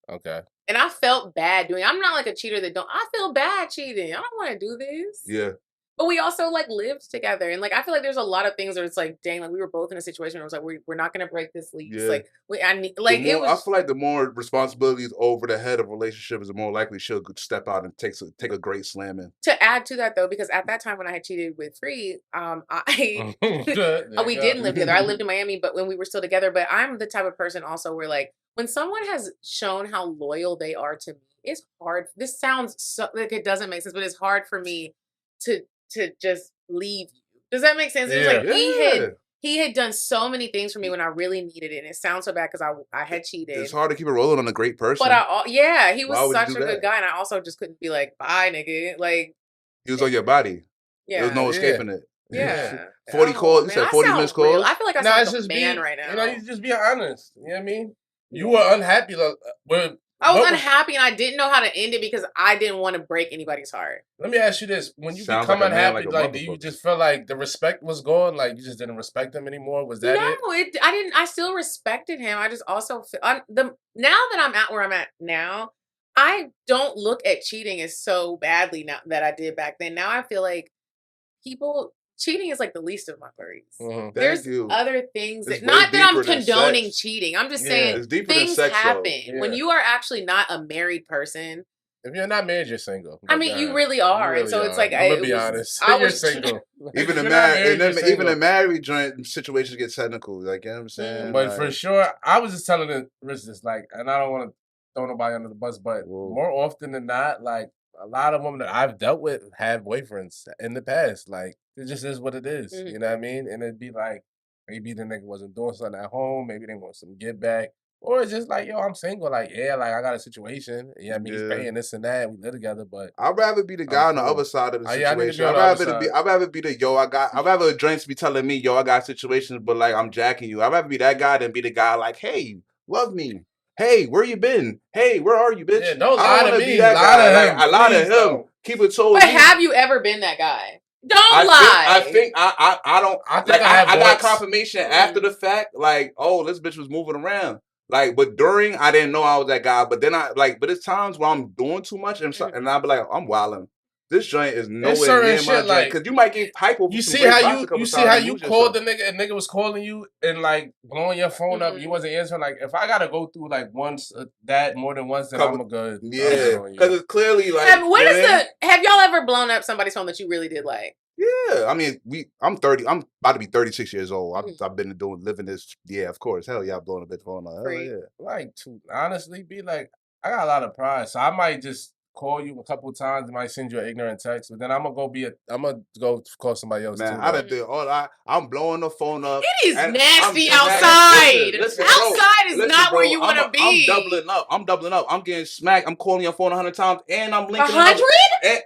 Okay.
And I felt bad doing it. I'm not like a cheater I feel bad cheating. I don't want to do this.
Yeah.
But we also like lived together. And like I feel like there's a lot of things where it's like, dang, like we were both in a situation where it was like we're not gonna break this lease.
Yeah.
Like
I feel like the more responsibilities over the head of a relationship is the more likely she'll step out and take a great slamming.
To add to that though, because at that time when I had cheated with Free, we didn't live together. I lived in Miami, but when we were still together. But I'm the type of person also where like when someone has shown how loyal they are to me, it's hard. This sounds so like it doesn't make sense, but it's hard for me to just leave you. Does that make sense? It was like he had done so many things for me when I really needed it. And it sounds so bad because I had cheated.
It's hard to keep it rolling on a great person.
But he was such a good guy, and I also just couldn't be like, bye, nigga. Like
he was on your body.
Yeah,
there was no escaping it.
Yeah.
40 calls. You said 40 missed calls.
I feel like I sound like a man right now.
You know, you just be honest. You know what I mean? You were unhappy.
I was unhappy and I didn't know how to end it because I didn't want to break anybody's heart.
Let me ask you this. When you become unhappy, do you just feel like the respect was gone? Like you just didn't respect him anymore? Was that it?
No, I didn't. I still respected him. I just also feel now that I'm at where I'm at now, I don't look at cheating as so badly now that I did back then. Now I feel like cheating is like the least of my worries.
Mm-hmm.
There's other things not that I'm condoning cheating. I'm just saying things happen when you are actually not a married person.
If you're not married, you're single.
I mean, you really are, and so it's like
I'm gonna be honest. You're single.
Even the married joint situations get technical. Like you know what I'm saying.
But for sure, I was just telling the Rich like, and I don't want to throw nobody under the bus, but more often than not, like a lot of women that I've dealt with have boyfriends in the past. Like it just is what it is. Mm-hmm. You know what I mean? And it'd be like maybe the nigga wasn't doing something at home. Maybe they want some give back. Or it's just like, yo, I'm single. Like, like I got a situation. Yeah, I mean, he's paying this and that. We live together, but
I'd rather be the guy on the other side of the situation. I'd rather be the I'd rather drinks be telling me, yo, I got situations, but like I'm jacking you. I'd rather be that guy than be the guy like, hey, love me. Hey, where you been? Hey, where are you, bitch?
Yeah, don't lie to me.
I lie to him. Keep it told.
But have you ever been that guy? Don't lie.
I got confirmation after the fact. Like, oh, this bitch was moving around. Like, but during, I didn't know I was that guy. But then but it's times where I'm doing too much and I'll be like, I'm wilding. This joint is nowhere near my joint because you might get hype over.
You see how you called the nigga and nigga was calling you and like blowing your phone up. You wasn't answering. Like if I gotta go through like once that more than once, then I'm a good.
Yeah, because it's clearly like.
Have y'all ever blown up somebody's phone that you really did like?
Yeah, I mean, I'm 30. I'm about to be 36 years old. I've been living this. Yeah, of course. Hell yeah, I'm blowing a bitch phone up. Hell yeah.
Like to honestly be like, I got a lot of pride, so I might just call you a couple of times. I might send you an ignorant text, but then I'm gonna go call somebody else.
Man, I done did all. I'm blowing the phone up.
It is nasty outside. Outside is not where you want to be.
I'm doubling up. I'm getting smacked. I'm calling your phone 100 times, and I'm linking
100.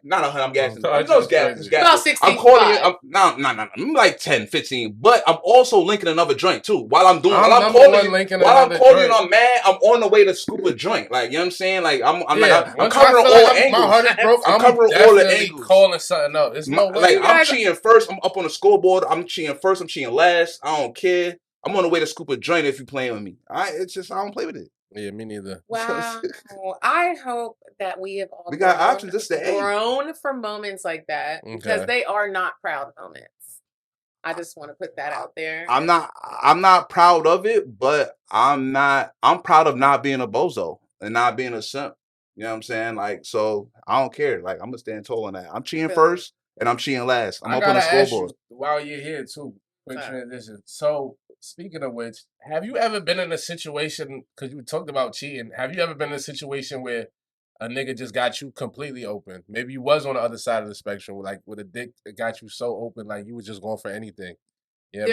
Not 100. I'm gassing. It's gas.
About 16.
I'm calling it. No. I'm like 10, 15. But I'm also linking another joint too. While I'm calling you, I'm mad. I'm on the way to scoop a joint. Like you know what I'm saying? Like I'm covering all angles.
My heart is broke. I'm
covering all the angles.
Calling something up. It's no way.
Like I'm cheating first. I'm up on the scoreboard. I'm cheating first. I'm cheating last. I don't care. I'm on the way to scoop a joint if you playing with me. It's just I don't play with it.
Yeah, me neither.
Wow. I hope that we have all
got options.
Grown for moments like that because they are not proud moments. I just want to put that out there.
I'm not proud of it, but I'm proud of not being a bozo and not being a simp. You know what I'm saying? Like, so I don't care. Like, I'm gonna stand tall on that. I'm cheating first and I'm cheating last. I'm up on the scoreboard.
While you're here too, quick transition. So speaking of which, have you ever been in a situation, because you talked about cheating, have you ever been in a situation where a nigga just got you completely open? Maybe you was on the other side of the spectrum, like with a dick that got you so open, like you was just going for anything. You know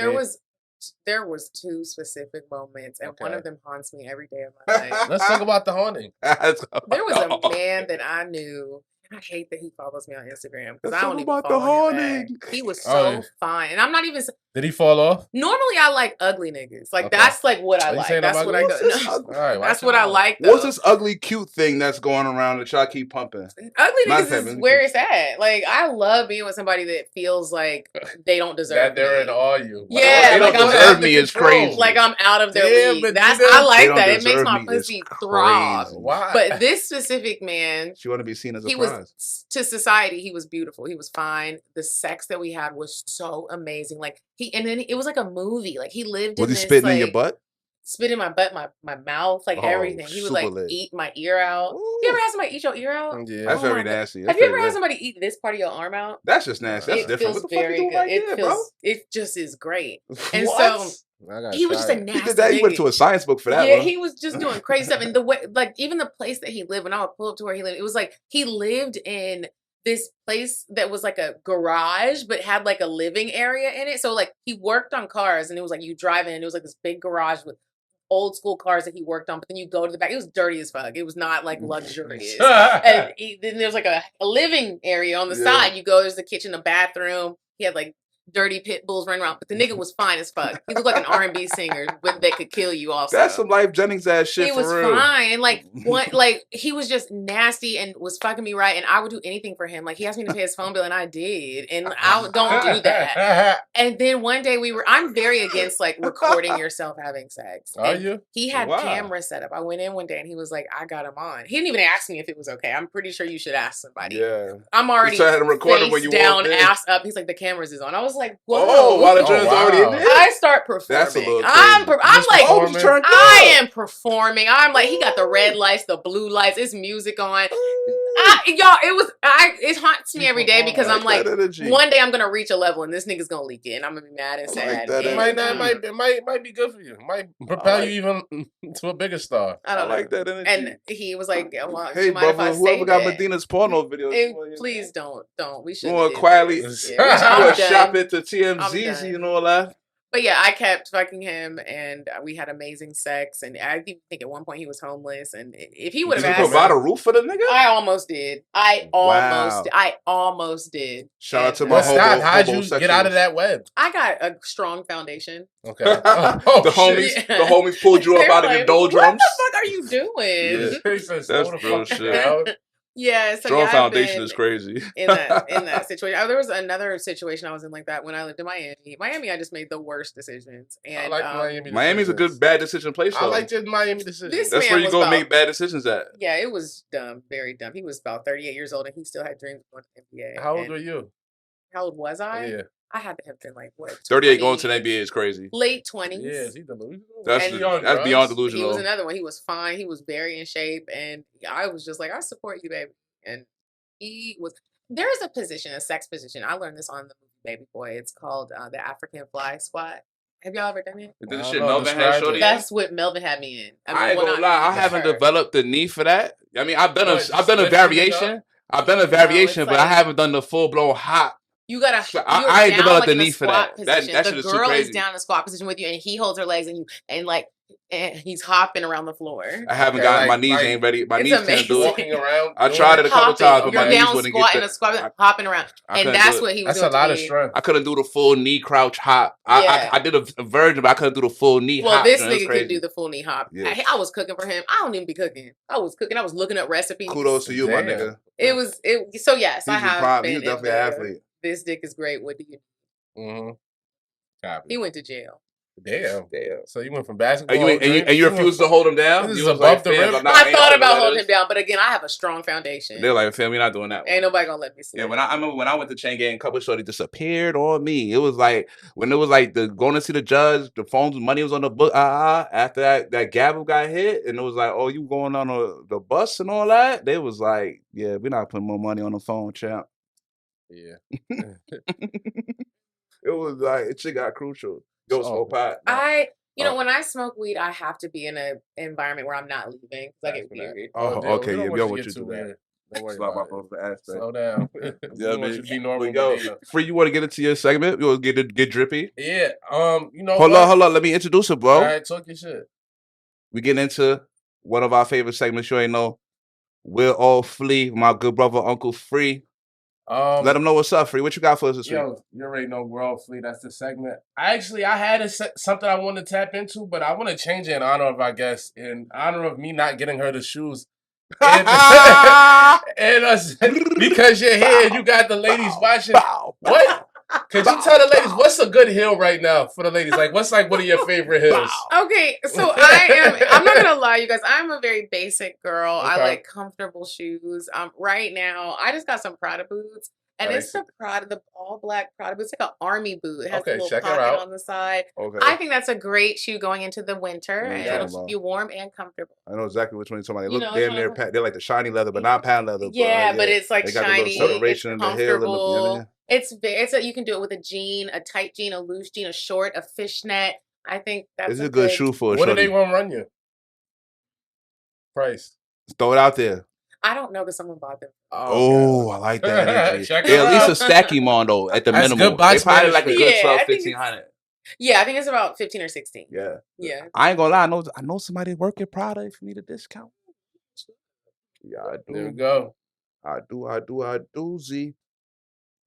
there was 2 specific moments, and one of them haunts me every day of my life.
Let's talk about the haunting.
There was a man that I knew. I hate that he follows me on Instagram because I don't even follow him back. He was so fine, and I'm not even.
Did he fall off?
Normally, I like ugly niggas. Like that's like what I like. That's what I go. No, that's what I like. Though.
What's this ugly cute thing that's going around that y'all keep pumping?
Ugly niggas is where it's at. Like I love being with somebody that feels like they don't deserve
that they're in all you.
Yeah,
they don't deserve me is crazy.
Like I'm out of their league. I like that. It makes my pussy throb.
Why?
But this specific man,
she want to be seen as a
prize. To society, he was beautiful. He was fine. The sex that we had was so amazing. Like and then it was like a movie. Like he lived.
Was he spitting in your butt?
Spit in my butt, my mouth, like everything. He would like eat my ear out. Ooh. You ever had somebody eat your ear out?
Yeah, that's very nasty.
Have you ever had somebody eat this part of your arm out?
That's just nasty. That's different.
Feels very good. Right it just is great. And so he was just a nasty.
He did that. He went to a science book for that.
Yeah, he was just doing crazy stuff. And the way, like, even the place that he lived, when I would pull up to where he lived, it was like he lived in this place that was like a garage, but had like a living area in it. So like he worked on cars, and it was like you drive in, and it was like this big garage with old school cars that he worked on. But then you go to the back, it was dirty as fuck. It was not like luxurious. And then there's like a living area on the side. You go, there's a kitchen, a bathroom. He had like dirty pit bulls running around, but the nigga was fine as fuck. He looked like an R&B singer that could kill you. Also,
that's some Life Jennings ass shit.
He was fine, and like like he was just nasty and was fucking me right, and I would do anything for him. Like he asked me to pay his phone bill, and I did, and I don't do that. And then one day I'm very against like recording yourself having sex.
Are you?
He had cameras set up. I went in one day, and he was like, "I got him on." He didn't even ask me if it was okay. I'm pretty sure you should ask somebody.
Yeah,
I'm already face down, ass up. He's like, "The cameras is on." I was like, whoa.
Oh, while the joint's already in there?
I start performing.
That's a little
I'm like, I am performing. I'm like, he got the red lights, the blue lights, it's music on. It haunts me every day because I'm like, one day I'm gonna reach a level and this nigga's gonna leak it, and I'm gonna be mad and sad.
It might be good for you. It might propel you even to a bigger star.
I don't
like that energy.
And he was like, well,
"Hey, brother, whoever got Medina's porno video,
please don't. We should
more quietly. Shop it to TMZ and all that."
But yeah, I kept fucking him, and we had amazing sex. And I think at one point he was homeless. And if he would have asked,
provide a roof for the nigga,
I almost did. I almost did.
Shout out to my homie.
How'd you get out of that web?
I got a strong foundation.
Okay.
The homies pulled you up out of your doldrums.
What the fuck are you doing?
Yeah. That's real shit.
Yeah, so
strong foundation is crazy.
in that situation. There was another situation I was in like that when I lived in Miami. Miami, I just made the worst decisions. And
I like Miami.
Miami's a good bad decision place.
I like the Miami decisions.
That's where you go make bad decisions at.
Yeah, it was dumb, very dumb. He was about 38 years old, and he still had dreams of going to the NBA.
How old were you?
How old was I?
Yeah.
I had to have been like, what?
38 going to the NBA is crazy.
Late 20s.
Yeah, is he delusional?
That's beyond delusional.
He was another one. He was fine. He was very in shape, and I was just like, I support you, baby. And there is a position, a sex position. I learned this on the movie Baby Boy. It's called the African Fly Squat. Have y'all ever done it?
Did the shit Melvin had shorty?
That's what Melvin had me in.
I ain't gonna lie, I haven't developed the need for that. I mean, I've done a variation. But I haven't done the full blown hop.
You gotta.
I ain't developed the need for that. That shit is too crazy. The girl is down in the
squat position with you, and he holds her legs, and he's hopping around the floor.
I haven't gotten my knees ain't ready. My knees can't do it.
Walking around.
I tried it a couple times, but my knees wouldn't get
there. Squatting, hopping around, and that's what he was doing.
That's a lot of strength.
I couldn't do the full knee crouch hop. I did a version, but I couldn't do the full knee hop.
Well, this nigga could do the full knee hop. Yeah. I was cooking for him. I don't even be cooking. I was cooking. I was looking up recipes.
Kudos to you, my nigga.
So yes, I have been.
He's definitely an athlete.
This dick is great. What do you?
Mm-hmm.
He went to jail.
Damn.
Damn.
So you went from basketball
And you refused to hold him down?
This is
was
above the rim?
I thought about holding him down, but again, I have a strong foundation.
They're like, fam, we're not doing that one.
Ain't nobody gonna let me see.
Yeah, I remember when I went to Chain Gang, a couple shorty disappeared on me. It was like when it was like going to see the judge, the phone's money was on the book. After that gavel got hit, and it was like, oh, you going on the bus and all that. They was like, yeah, we're not putting more money on the phone, champ.
Yeah.
It was like it shit got crucial. Yo, smoke pot.
You know, when I smoke weed, I have to be in an environment where I'm not leaving because I get weird.
Oh, okay. Yeah, we don't want you to do that.
Don't worry
about it.
Slow down.
Yeah,
want you to be normal.
Free, you want to get into your segment? You want to get drippy?
Yeah. You know.
Hold on. Let me introduce it, bro.
All right, talk your shit.
We get into one of our favorite segments. You ain't know. We'll all flee. My good brother, Uncle Free. Let them know what's up, Free. What you got for us this week?
Yo, you already know we're all flee. That's the segment. I had something I want to tap into, but I want to change it in honor of our guest, in honor of me not getting her the shoes. And us, because you're here and you got the ladies watching. What? Could you tell the ladies what's a good heel right now for the ladies? Like, what's like one of your favorite heels?
Okay, so I'm not gonna lie, you guys. I'm a very basic girl. Okay. I like comfortable shoes. Right now, I just got some Prada boots. And it's the Prada, the all black Prada boot. It's like an army boot. It has a little pocket on the side. Okay. I think that's a great shoe going into the winter. And it'll keep you warm and comfortable.
I know exactly which one you're talking about. They look damn near they're like the shiny leather, but not patent leather.
Yeah, but it's like shiny. It's comfortable. It's you can do it with a jean, a tight jean, a loose jean, a short, a fishnet. I think that's
a good shoe for a
What do they want to run you? Price.
Throw it out there.
I don't know because someone bought them.
Oh, I like that energy. They're at least a stacky mondo at the minimum. They probably like a good 12, 1500.
Yeah, I think it's about 15 or 16.
Yeah.
Yeah.
I ain't gonna lie. I know somebody working Prada if you need a discount. Yeah, I do.
There we go.
I do, Z.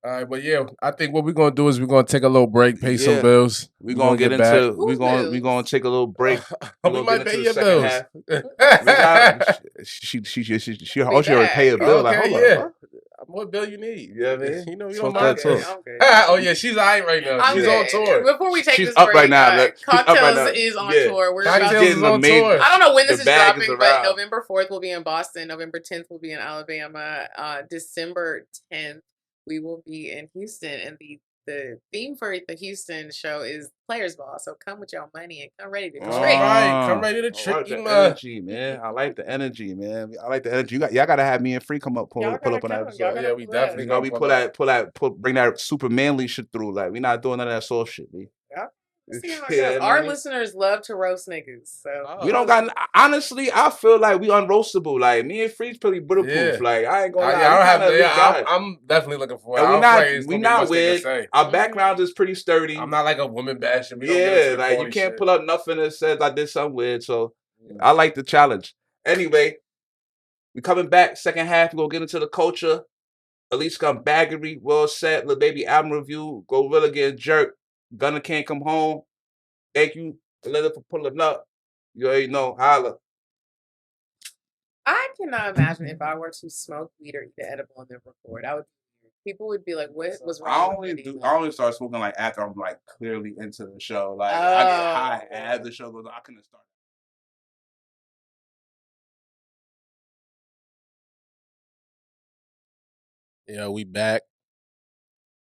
All right, but yeah, I think what we're gonna do is we're gonna take a little break, pay some bills.
We're gonna get into we're gonna take a little break.
We might pay your bills.
She already pay a bill. Like, hold on.
What bill you need?
Yeah, man.
You know you don't mind. Oh yeah, she's all right right now. She's on tour.
Before we take
this
break,
up right now.
Cocktails is on tour. We're
Cocktails on tour.
I don't know when this is dropping, but November 4th we'll be in Boston. November 10th we'll be in Alabama. December 10th we will be in Houston, and the theme for the Houston show is Players Ball. So come with your money and come ready to trick.
All right, come ready to trick.
Energy, man. I like the energy, man. I like the energy. Y'all gotta have me and Free come up, pull up on that episode.
Yeah, we definitely gonna
bring that super manly shit through. Like, we not doing none of that soul shit, man.
Yeah. Our listeners love to roast niggas, so
we don't got. Honestly, I feel like we unroastable. Like, me and Free's pretty bulletproof. Like, I ain't gonna lie.
I don't have. I'm definitely looking for it.
We not weird. Our background is pretty sturdy.
I'm not like a woman basher.
Yeah, like you can't pull up nothing that says I did something weird. So I like the challenge. Anyway, we coming back second half. We gonna get into the culture. Elite Scumbaggery, Well Set, Lil Baby album review, Gorilla getting jerked. Gunna can't come home. Thank you, Belinda, for pulling up. You already know, holla.
I cannot imagine if I were to smoke weed or eat the edible and then record. People would be like, "What was wrong?"
I only start smoking like after I'm like clearly into the show. Like, I get high as the show goes on. I couldn't start.
Yeah, we back.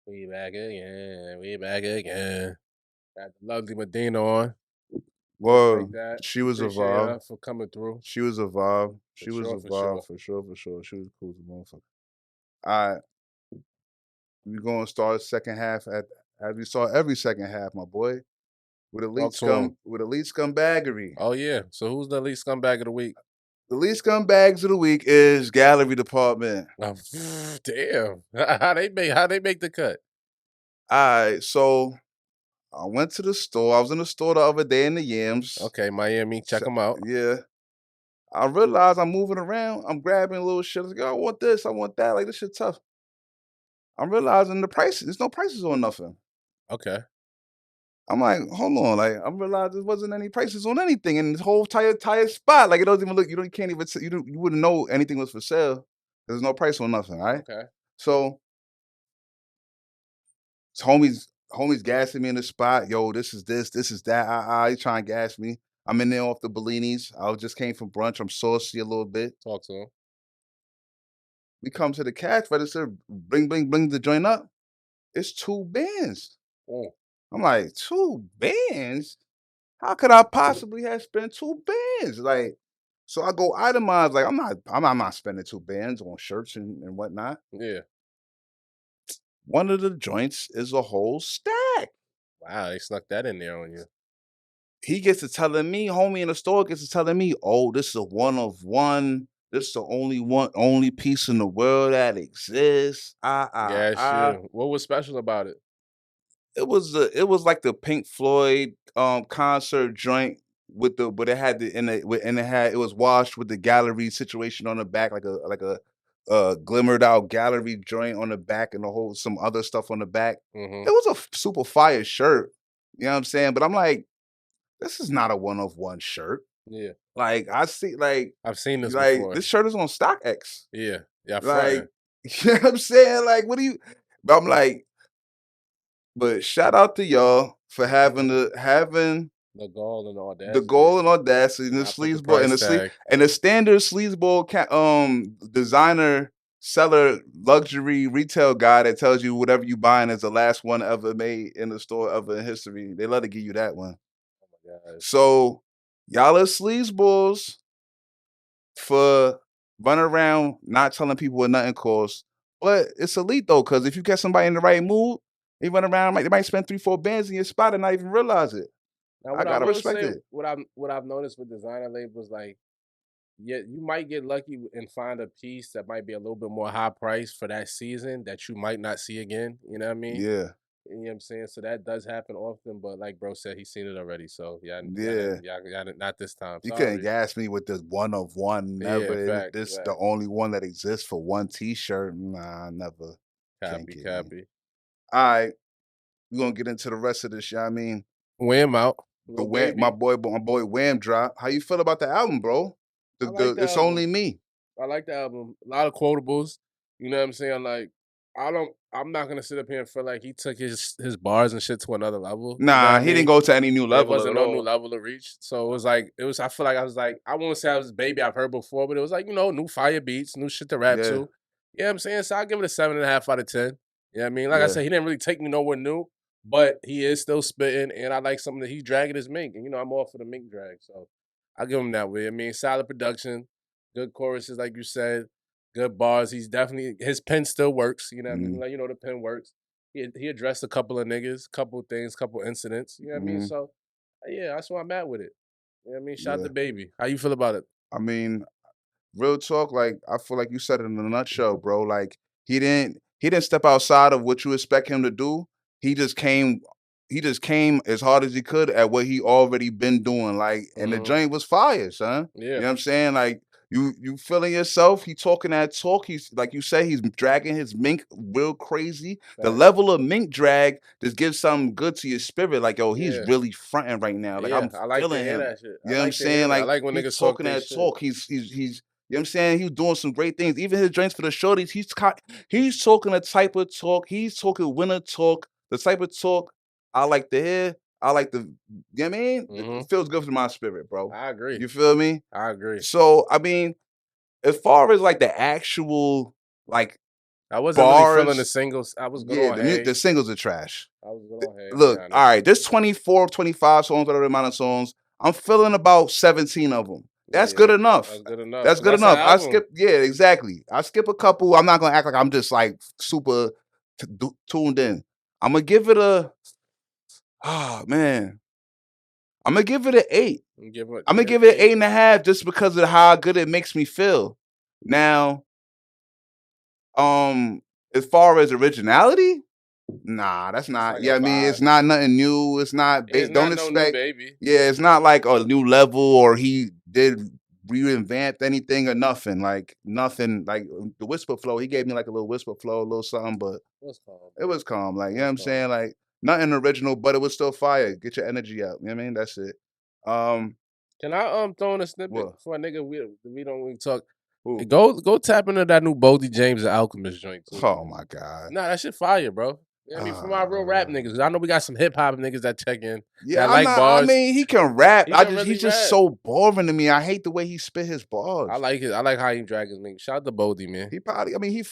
We back again. Got the lovely Medina on.
Well, she was a vibe
for coming through.
She was a vibe. She was a vibe for sure. She was cool as a motherfucker. All right, we're gonna start second half as we saw every second half, my boy, with Elite Scumbaggery.
Oh yeah. So who's the Elite Scumbag of the week?
The least scumbags of the week is Gallery Department.
Damn. How they make the cut?
All right, so I went to the store. I was in the store the other day in the Yams.
Okay, Miami. Check them out.
Yeah. I realized I'm moving around. I'm grabbing little shit. I was like, I want this. I want that. Like, this shit tough. I'm realizing the prices. There's no prices on nothing.
Okay.
I'm like, hold on, like I realized there wasn't any prices on anything in this whole entire spot. Like, it doesn't even look. You can't even. You wouldn't know anything was for sale. There's no price on nothing, right?
Okay.
So, homies Homies gassing me in the spot. Yo, this is that. He trying to gas me. I'm in there off the Bellinis. I just came from brunch. I'm saucy a little bit.
Talk to him.
We come to the cash register. Bring the joint up. It's 2 bands.
Oh.
I'm like, 2 bands? How could I possibly have spent 2 bands? Like, so I go itemize. Like, I'm not spending 2 bands on shirts and whatnot.
Yeah.
One of the joints is a whole stack.
Wow, they snuck that in there on you.
He gets to telling me, homie in the store gets to telling me, oh, this is a one of one. This is the only piece in the world that exists.
Sure. What was special about it?
It was like the Pink Floyd concert joint but it had it was washed with the gallery situation on the back, like a glimmered out gallery joint on the back and some other stuff on the back.
Mm-hmm.
It was a super fire shirt. You know what I'm saying? But I'm like, this is not a one of one shirt.
Yeah.
Like I've seen this
before.
This shirt is on StockX.
Yeah. Yeah.
Like, you know what I'm saying? Like, what do you? But I'm like, but shout out to y'all for having the
gall and audacity.
The gall and audacity and the sleazeball and the standard sleazeball designer seller luxury retail guy that tells you whatever you buying is the last one ever made in the store ever in history. They let it give you that one.
Oh my God.
So y'all are sleazeballs for running around not telling people what nothing costs. But it's elite though, because if you get somebody in the right mood, they run around they might spend 3-4 bands in your spot and not even realize it.
Now, I gotta respect it. What I've noticed with designer labels, like, yeah, you might get lucky and find a piece that might be a little bit more high price for that season that you might not see again. You know what I mean?
Yeah.
You know what I'm saying? So that does happen often, but like bro said, he's seen it already. So yeah, not this time.
You couldn't gas me with this one of one. Never.
Yeah,
This the only one that exists for one T-shirt. Nah, never.
Copy.
All right, we're gonna get into the rest of this. You know what I mean?
Wham out.
My boy Wham drop. How you feel about the album, bro? It's album. Only Me.
I like the album. A lot of quotables. You know what I'm saying? Like, I'm not gonna sit up here and feel like he took his bars and shit to another level.
Nah, he didn't go to any new level.
There wasn't no new level to reach. So it was like, I feel like I was like, I won't say I was Baby I've heard before, but it was like, new fire beats, new shit to rap to. You know what I'm saying? So I'll give it a 7.5 out of 10. You know what I mean? Like I said, he didn't really take me nowhere new, but he is still spitting, and I like something that he's dragging his mink. And I'm all for the mink drag. So I'll give him that way. I mean, solid production, good choruses, like you said. Good bars. He's definitely, his pen still works. You know what I mean? Like, the pen works. He addressed a couple of niggas, couple things, couple incidents. You know what I mean? So, yeah, that's where I'm at with it. You know what I mean? Shout out to Baby. How you feel about it?
I mean, real talk, like, I feel like you said it in a nutshell, bro. Like, he didn't step outside of what you expect him to do. He just came as hard as he could at what he already been doing. Like, and the joint was fire, son.
Yeah.
You know what I'm saying? Like, you feeling yourself. He talking that talk. He's like you say, he's dragging his mink real crazy. Right. The level of mink drag just gives something good to your spirit. Like, yo, he's really fronting right now. Like, I'm feeling him. That shit. You know what I'm saying? Like,
I like when
he's
niggas
talking that talk. He's you know what I'm saying? He's doing some great things. Even his joints for the shorties, he's talking a type of talk. He's talking winner talk. The type of talk I like to hear. I like the, you know what I mean? It feels good for my spirit, bro.
I agree.
You feel me?
I agree.
So, I mean, as far as like the actual, like,
I wasn't really feeling the singles. I was good on
the singles are trash.
I was good on Hay.
Look, all right, there's 24, 25 songs, whatever amount of songs. I'm feeling about 17 of them. That's good enough.
That's good enough.
That's good enough. I skip, exactly. I skip a couple. I'm not going to act like I'm just like super tuned in. I'm going to give it a, man. I'm gonna give it an 8. I'm gonna give it an 8.5 just because of how good it makes me feel. Now, as far as originality, nah, that's not. Like I mean, it's not nothing new. It's not. Don't expect.
No new Baby.
Yeah, it's not like a new level or he did revamped anything or nothing. Like nothing. Like the whisper flow, he gave me like a little whisper flow, a little something, but it was calm. Like, you know what I'm saying? Like, nothing original, but it was still fire. Get your energy out. You know what I mean? That's it.
Can I throw in a snippet for a nigga we don't really talk? Ooh. Go tap into that new Boldy James and Alchemist joint too.
Oh my God.
Nah, that shit fire, bro. I mean, from our real rap niggas. I know we got some hip hop niggas that check in.
Yeah,
that bars.
I mean, he can rap.
He's
just so boring to me. I hate the way he spit his bars.
I like it. I like how he drag his niggas. Shout out to Bodie, man.
He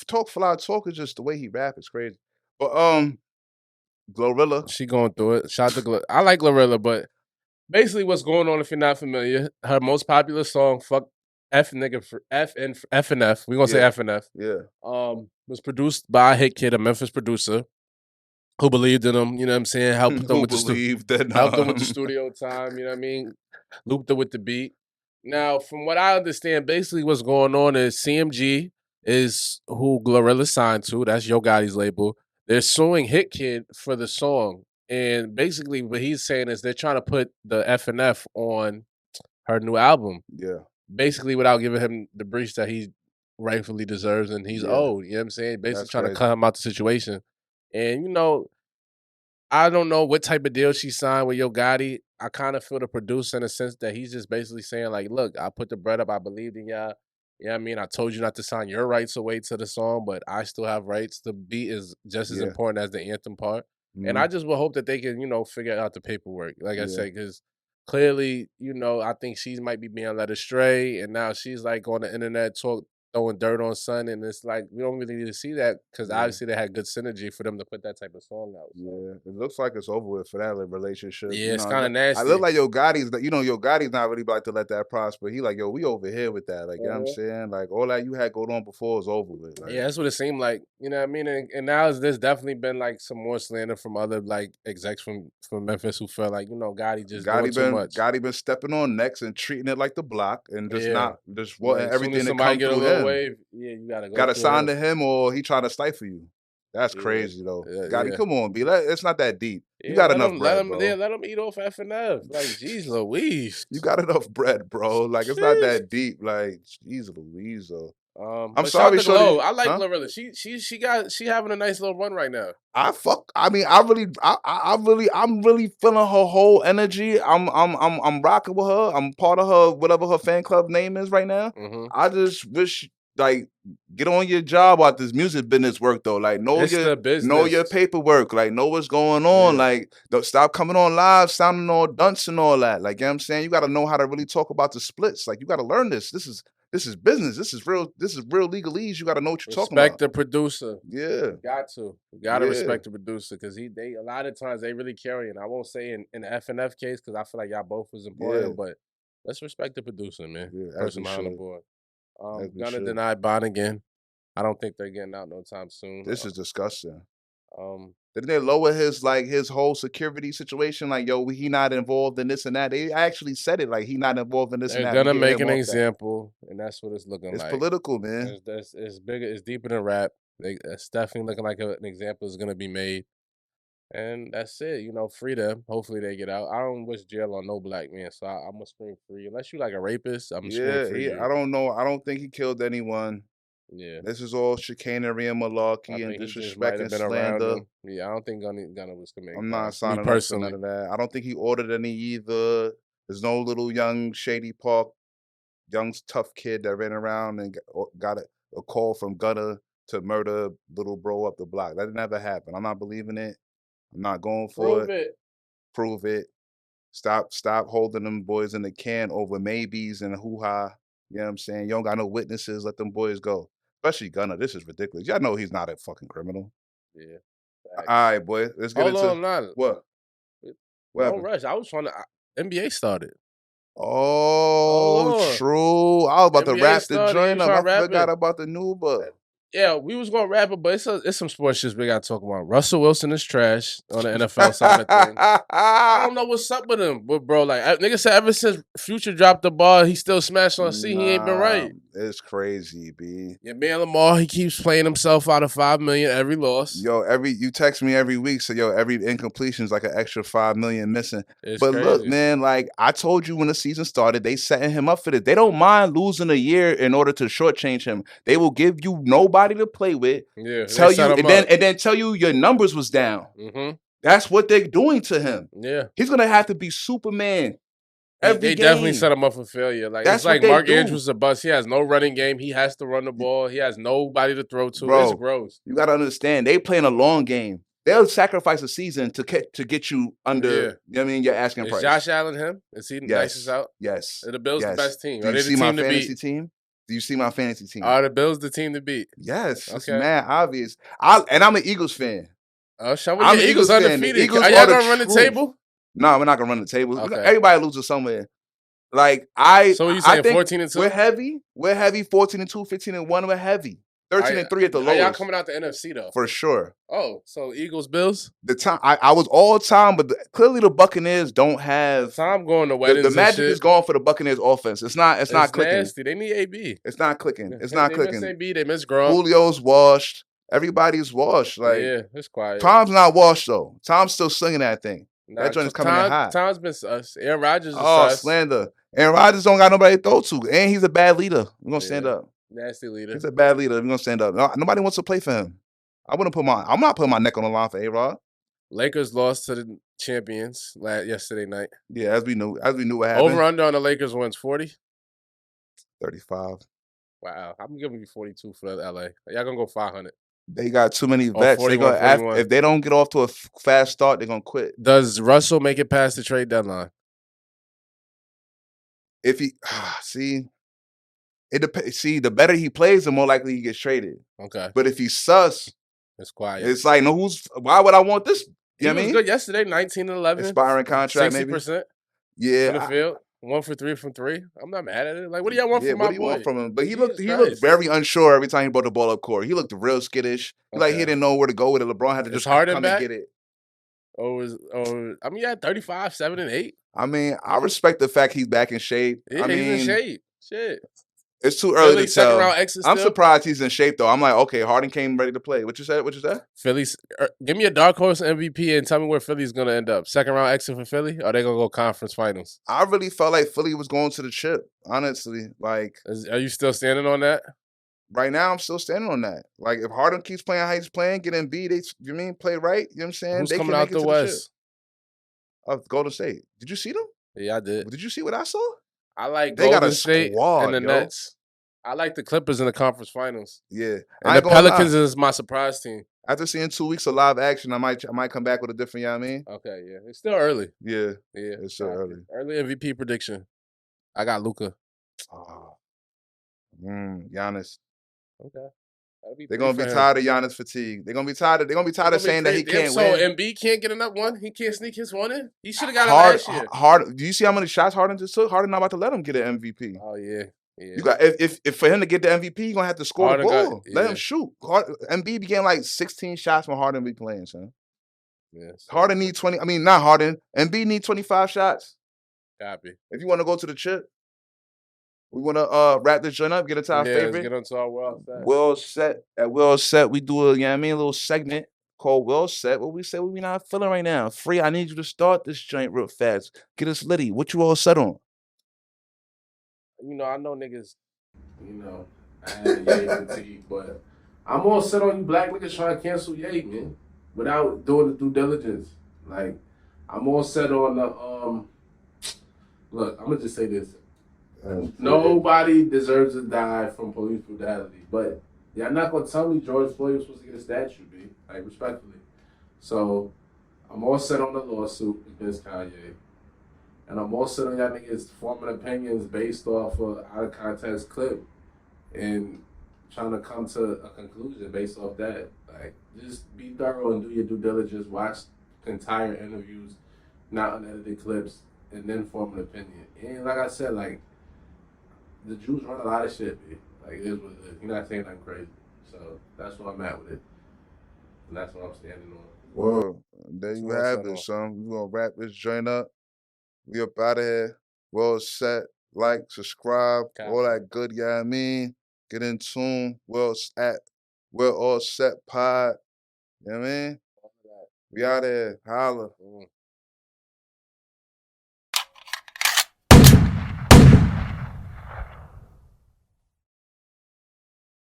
talk fly talk. Is just the way he rap is crazy. But Glorilla,
she going through it. Shout out to I like Glorilla, but basically, what's going on? If you're not familiar, her most popular song, "Fuck F nigga for F and F." We gonna say F and F.
Yeah.
Was produced by a hit kid, a Memphis producer, who believed in him. You know what I'm saying? Helped them with the studio time. You know what I mean? Looped her with the beat. Now, from what I understand, basically what's going on is CMG is who Glorilla signed to. That's Yo Gotti's label. They're suing Hit Kid for the song. And basically what he's saying is they're trying to put the F&F on her new album.
Yeah.
Basically without giving him the breach that he rightfully deserves and he's owed. You know what I'm saying? Basically trying to cut him out the situation. And, you know, I don't know what type of deal she signed with Yo Gotti. I kind of feel the producer in a sense that he's just basically saying, like, look, I put the bread up. I believed in y'all. You know what I mean? I told you not to sign your rights away to the song, but I still have rights. The beat is just as important as the anthem part. Mm-hmm. And I just will hope that they can, you know, figure out the paperwork. Like I said, because clearly, you know, I think she might be being led astray. And now she's like on the internet throwing dirt on Son. And it's like, we don't really need to see that because obviously they had good synergy for them to put that type of song out. So.
Yeah, it looks like it's over with for that relationship.
Yeah, it's kind of nasty.
I look like Yo Gotti's, you know, Yo Gotti's not really about to let that prosper. He like, yo, we over here with that. Like, you know what I'm saying? Like, all that you had going on before is over with. Like,
yeah, that's what it seemed like. You know what I mean? And now there's definitely been like some more slander from other like execs from Memphis who felt like, you know, Gotti doing too much.
Gotti been stepping on necks and treating it like the block and just wanting everything to come through him.
Wave, you gotta
sign to him or he trying to stifle you. That's crazy though. Gotti, come on, B. It's not that deep. You got enough bread, bro.
Let him eat off F&F. Like, jeez Louise.
You got enough bread, bro. Like, it's not that deep. Like, jeez Louise, though.
I'm sorry, Shorty. I like Glorilla. She having a nice little run right now.
I'm really feeling her whole energy. I'm rocking with her. I'm part of her, whatever her fan club name is right now. Mm-hmm. I just wish, like, get on your job while this music business work though. Like, know your paperwork. Like, know what's going on. Like, stop coming on live, sounding all dunce and all that. Like, you know what I'm saying? You got to know how to really talk about the splits. Like, you got to learn this. This is business. This is real legalese. You got to know what you're talking about.
Respect the producer.
Yeah.
You got to respect the producer because a lot of times they really carry it. I won't say in the F&F case because I feel like y'all both was important, but let's respect the producer, man. Yeah, person behind the board. Gunna denied bond again. I don't think they're getting out no time soon.
This is disgusting. Didn't they lower his whole security situation? Like, yo, he not involved in this and that. They actually said it like he not involved in this and that.
They're gonna make an example, and that's what it's looking like.
It's political, man.
It's bigger. It's deeper than rap. It's definitely looking like an example is gonna be made, and that's it. You know, free them. Hopefully they get out. I don't wish jail on no black man, so I'm gonna scream free. Unless you like a rapist, I'm scream free.
I don't know. I don't think he killed anyone. Yeah, this is all chicanery and malarkey and disrespect and slander.
Yeah, I don't think Gunna was committing.
I'm not signing up for none of that. I don't think he ordered any either. There's no little young Shady Park, young tough kid that ran around and got a call from Gunna to murder little bro up the block. That never happened. I'm not believing it. I'm not going for it. Prove it. Stop holding them boys in the can over maybes and hoo-ha. You know what I'm saying? You don't got no witnesses. Let them boys go. Especially Gunna. This is ridiculous. Y'all know he's not a fucking criminal.
Yeah.
All right, boy. Let's get into what?
Don't rush. I was trying to. NBA started.
Oh, true. I was about to wrap the joint up. I forgot about the new book.
Yeah, we was gonna wrap it, but it's some sports shit we gotta talk about. Russell Wilson is trash on the NFL side of things. I don't know what's up with him, but bro, like nigga said, ever since Future dropped the ball, he still smashed on C. He ain't been right.
It's crazy, B.
Yeah, man, Lamar, he keeps playing himself out of $5 million every loss.
Yo, you text me every week, so every incompletion is like an extra $5 million missing.
It's
but
crazy.
Look, man, like I told you when the season started, they setting him up for this. They don't mind losing a year in order to shortchange him. They will give you nobody to play with.
Yeah,
tell you and then tell you your numbers was down.
Mm-hmm.
That's what they're doing to him.
Yeah,
he's gonna have to be Superman.
They definitely set him up for failure. Like it's like Mark Andrews is a bust. He has no running game. He has to run the ball. He has nobody to throw to. Bro, it's gross.
You gotta understand, they playing a long game. they'll sacrifice a season to get you under. You know what I mean, your asking price.
Is Josh Allen him? Is he nicest out?
Yes.
Are the Bills the best team?
Do you see my fantasy team? Do you see my fantasy team?
Are the Bills the team to beat?
Yes. Okay. It's mad obvious. I'm an Eagles fan.
Oh, show me your Eagles undefeated.
Eagles
are y'all gonna run the table?
No, we're not gonna run the table. Okay. Everybody loses somewhere. Like
So you saying 14-2?
We're heavy. We're heavy. 14-2, 15-1. We're heavy. 13-3 at the lowest.
Y'all coming out the NFC though?
For sure.
Oh, so Eagles, Bills.
The time I was all time, but clearly the Buccaneers don't have.
Time going to weddings.
The magic is going for the Buccaneers offense. It's not clicking.
Nasty. They need AB.
It's not clicking. It's not clicking.
They miss AB. They miss Gronk.
Julio's washed. Everybody's washed. Like
it's quiet.
Tom's not washed though. Tom's still slinging that thing. That joint is coming in hot.
Tom's been sus. Aaron Rodgers is
sus. Slander. Aaron Rodgers don't got nobody to throw to. And he's a bad leader. We're going to stand up.
Nasty leader.
He's a bad leader. We're going to stand up. Nobody wants to play for him. I'm not putting my neck on the line for A-Rod.
Lakers lost to the champions yesterday night.
Yeah, as we knew what happened.
Over under on the Lakers wins 40?
35.
Wow. I'm giving you 42 for LA. Y'all going to go 500.
They got too many vets. If they don't get off to a fast start, they're gonna quit.
Does Russell make it past the trade deadline?
If he the better he plays, the more likely he gets traded.
Okay.
But if he's sus,
it's quiet.
It's like, why would I want this?
You know what I mean? Good yesterday, 19-11.
Expiring contract, 60%.
Maybe.
Yeah.
In the field. 1 for 3 from 3. I'm not mad at it. Like, what do y'all want from my boy?
What do you want from him? But he looked very unsure every time he brought the ball up court. He looked real skittish. Okay. Like he didn't know where to go with it. LeBron had to just come and get it.
Yeah, 35, 7, and 8.
I mean, I respect the fact he's back in shape.
Yeah, he's in shape. Shit.
It's too early to tell. I'm surprised he's in shape though. I'm like, okay, Harden came ready to play. What you said?
Philly's. Give me a dark horse MVP and tell me where Philly's gonna end up. Second round exit for Philly, or are they gonna go conference finals?
I really felt like Philly was going to the chip. Honestly, like,
are you still standing on that?
Right now, I'm still standing on that. Like, if Harden keeps playing how he's playing, get Embiid, play right. You know what I'm saying?
Who's coming out the West?
Of Golden State. Did you see them?
Yeah, I did.
Did you see what I saw?
I like Golden State and the Nets. I like the Clippers in the conference finals.
Yeah,
and the Pelicans is my surprise team.
After seeing 2 weeks of live action, I might come back with a different. You know what I mean?
Okay, yeah, it's still early.
Yeah, it's still early.
Early MVP prediction. I got Luka.
Giannis.
Okay.
They're gonna be tired of Giannis fatigue. They're gonna be tired of saying that he can't win.
So Embiid can't get enough one. He can't sneak his one in. He should have got it last year.
Do you see how many shots Harden just took? Harden not about to let him get an MVP.
Oh yeah. Yeah.
You got if for him to get the MVP, you're gonna have to score the ball. Let him shoot. Embiid began like 16 shots when Harden be playing, son.
Yeah,
Harden need 20. I mean, not Harden. Embiid need 25 shots.
Copy.
If you want to go to the chip, we want to wrap this joint up. Get into our favorite.
Let's get onto our Well Set.
Well Set. At Well Set, we do a little segment called Well Set. What we say what we not feeling right now. Free. I need you to start this joint real fast. Get us litty. What you all set on?
I know niggas, I had Ye fatigue, but I'm all set on you black niggas trying to cancel Ye, man, without doing the due diligence. Like, I'm all set on the, look, I'm going to just say this. Nobody deserves to die from police brutality, but y'all not going to tell me George Floyd was supposed to get a statue, B, like, respectfully. So, I'm all set on the lawsuit against Kanye. And I'm also on y'all niggas forming opinions based off of out of context clip and trying to come to a conclusion based off that. Like, just be thorough and do your due diligence. Watch entire interviews, not unedited clips, and then form an opinion. And like I said, like, the Jews run a lot of shit, man. Like, it is what it is. You're not saying nothing crazy. So that's where I'm at with it. And that's what I'm standing on.
Well, there you have it, son. We're going to wrap this joint up. We up out of here. Well Set. Like, subscribe, all that good, you know what I mean? Get in tune. We're all set pod. You know what I mean? We out of here. Holla.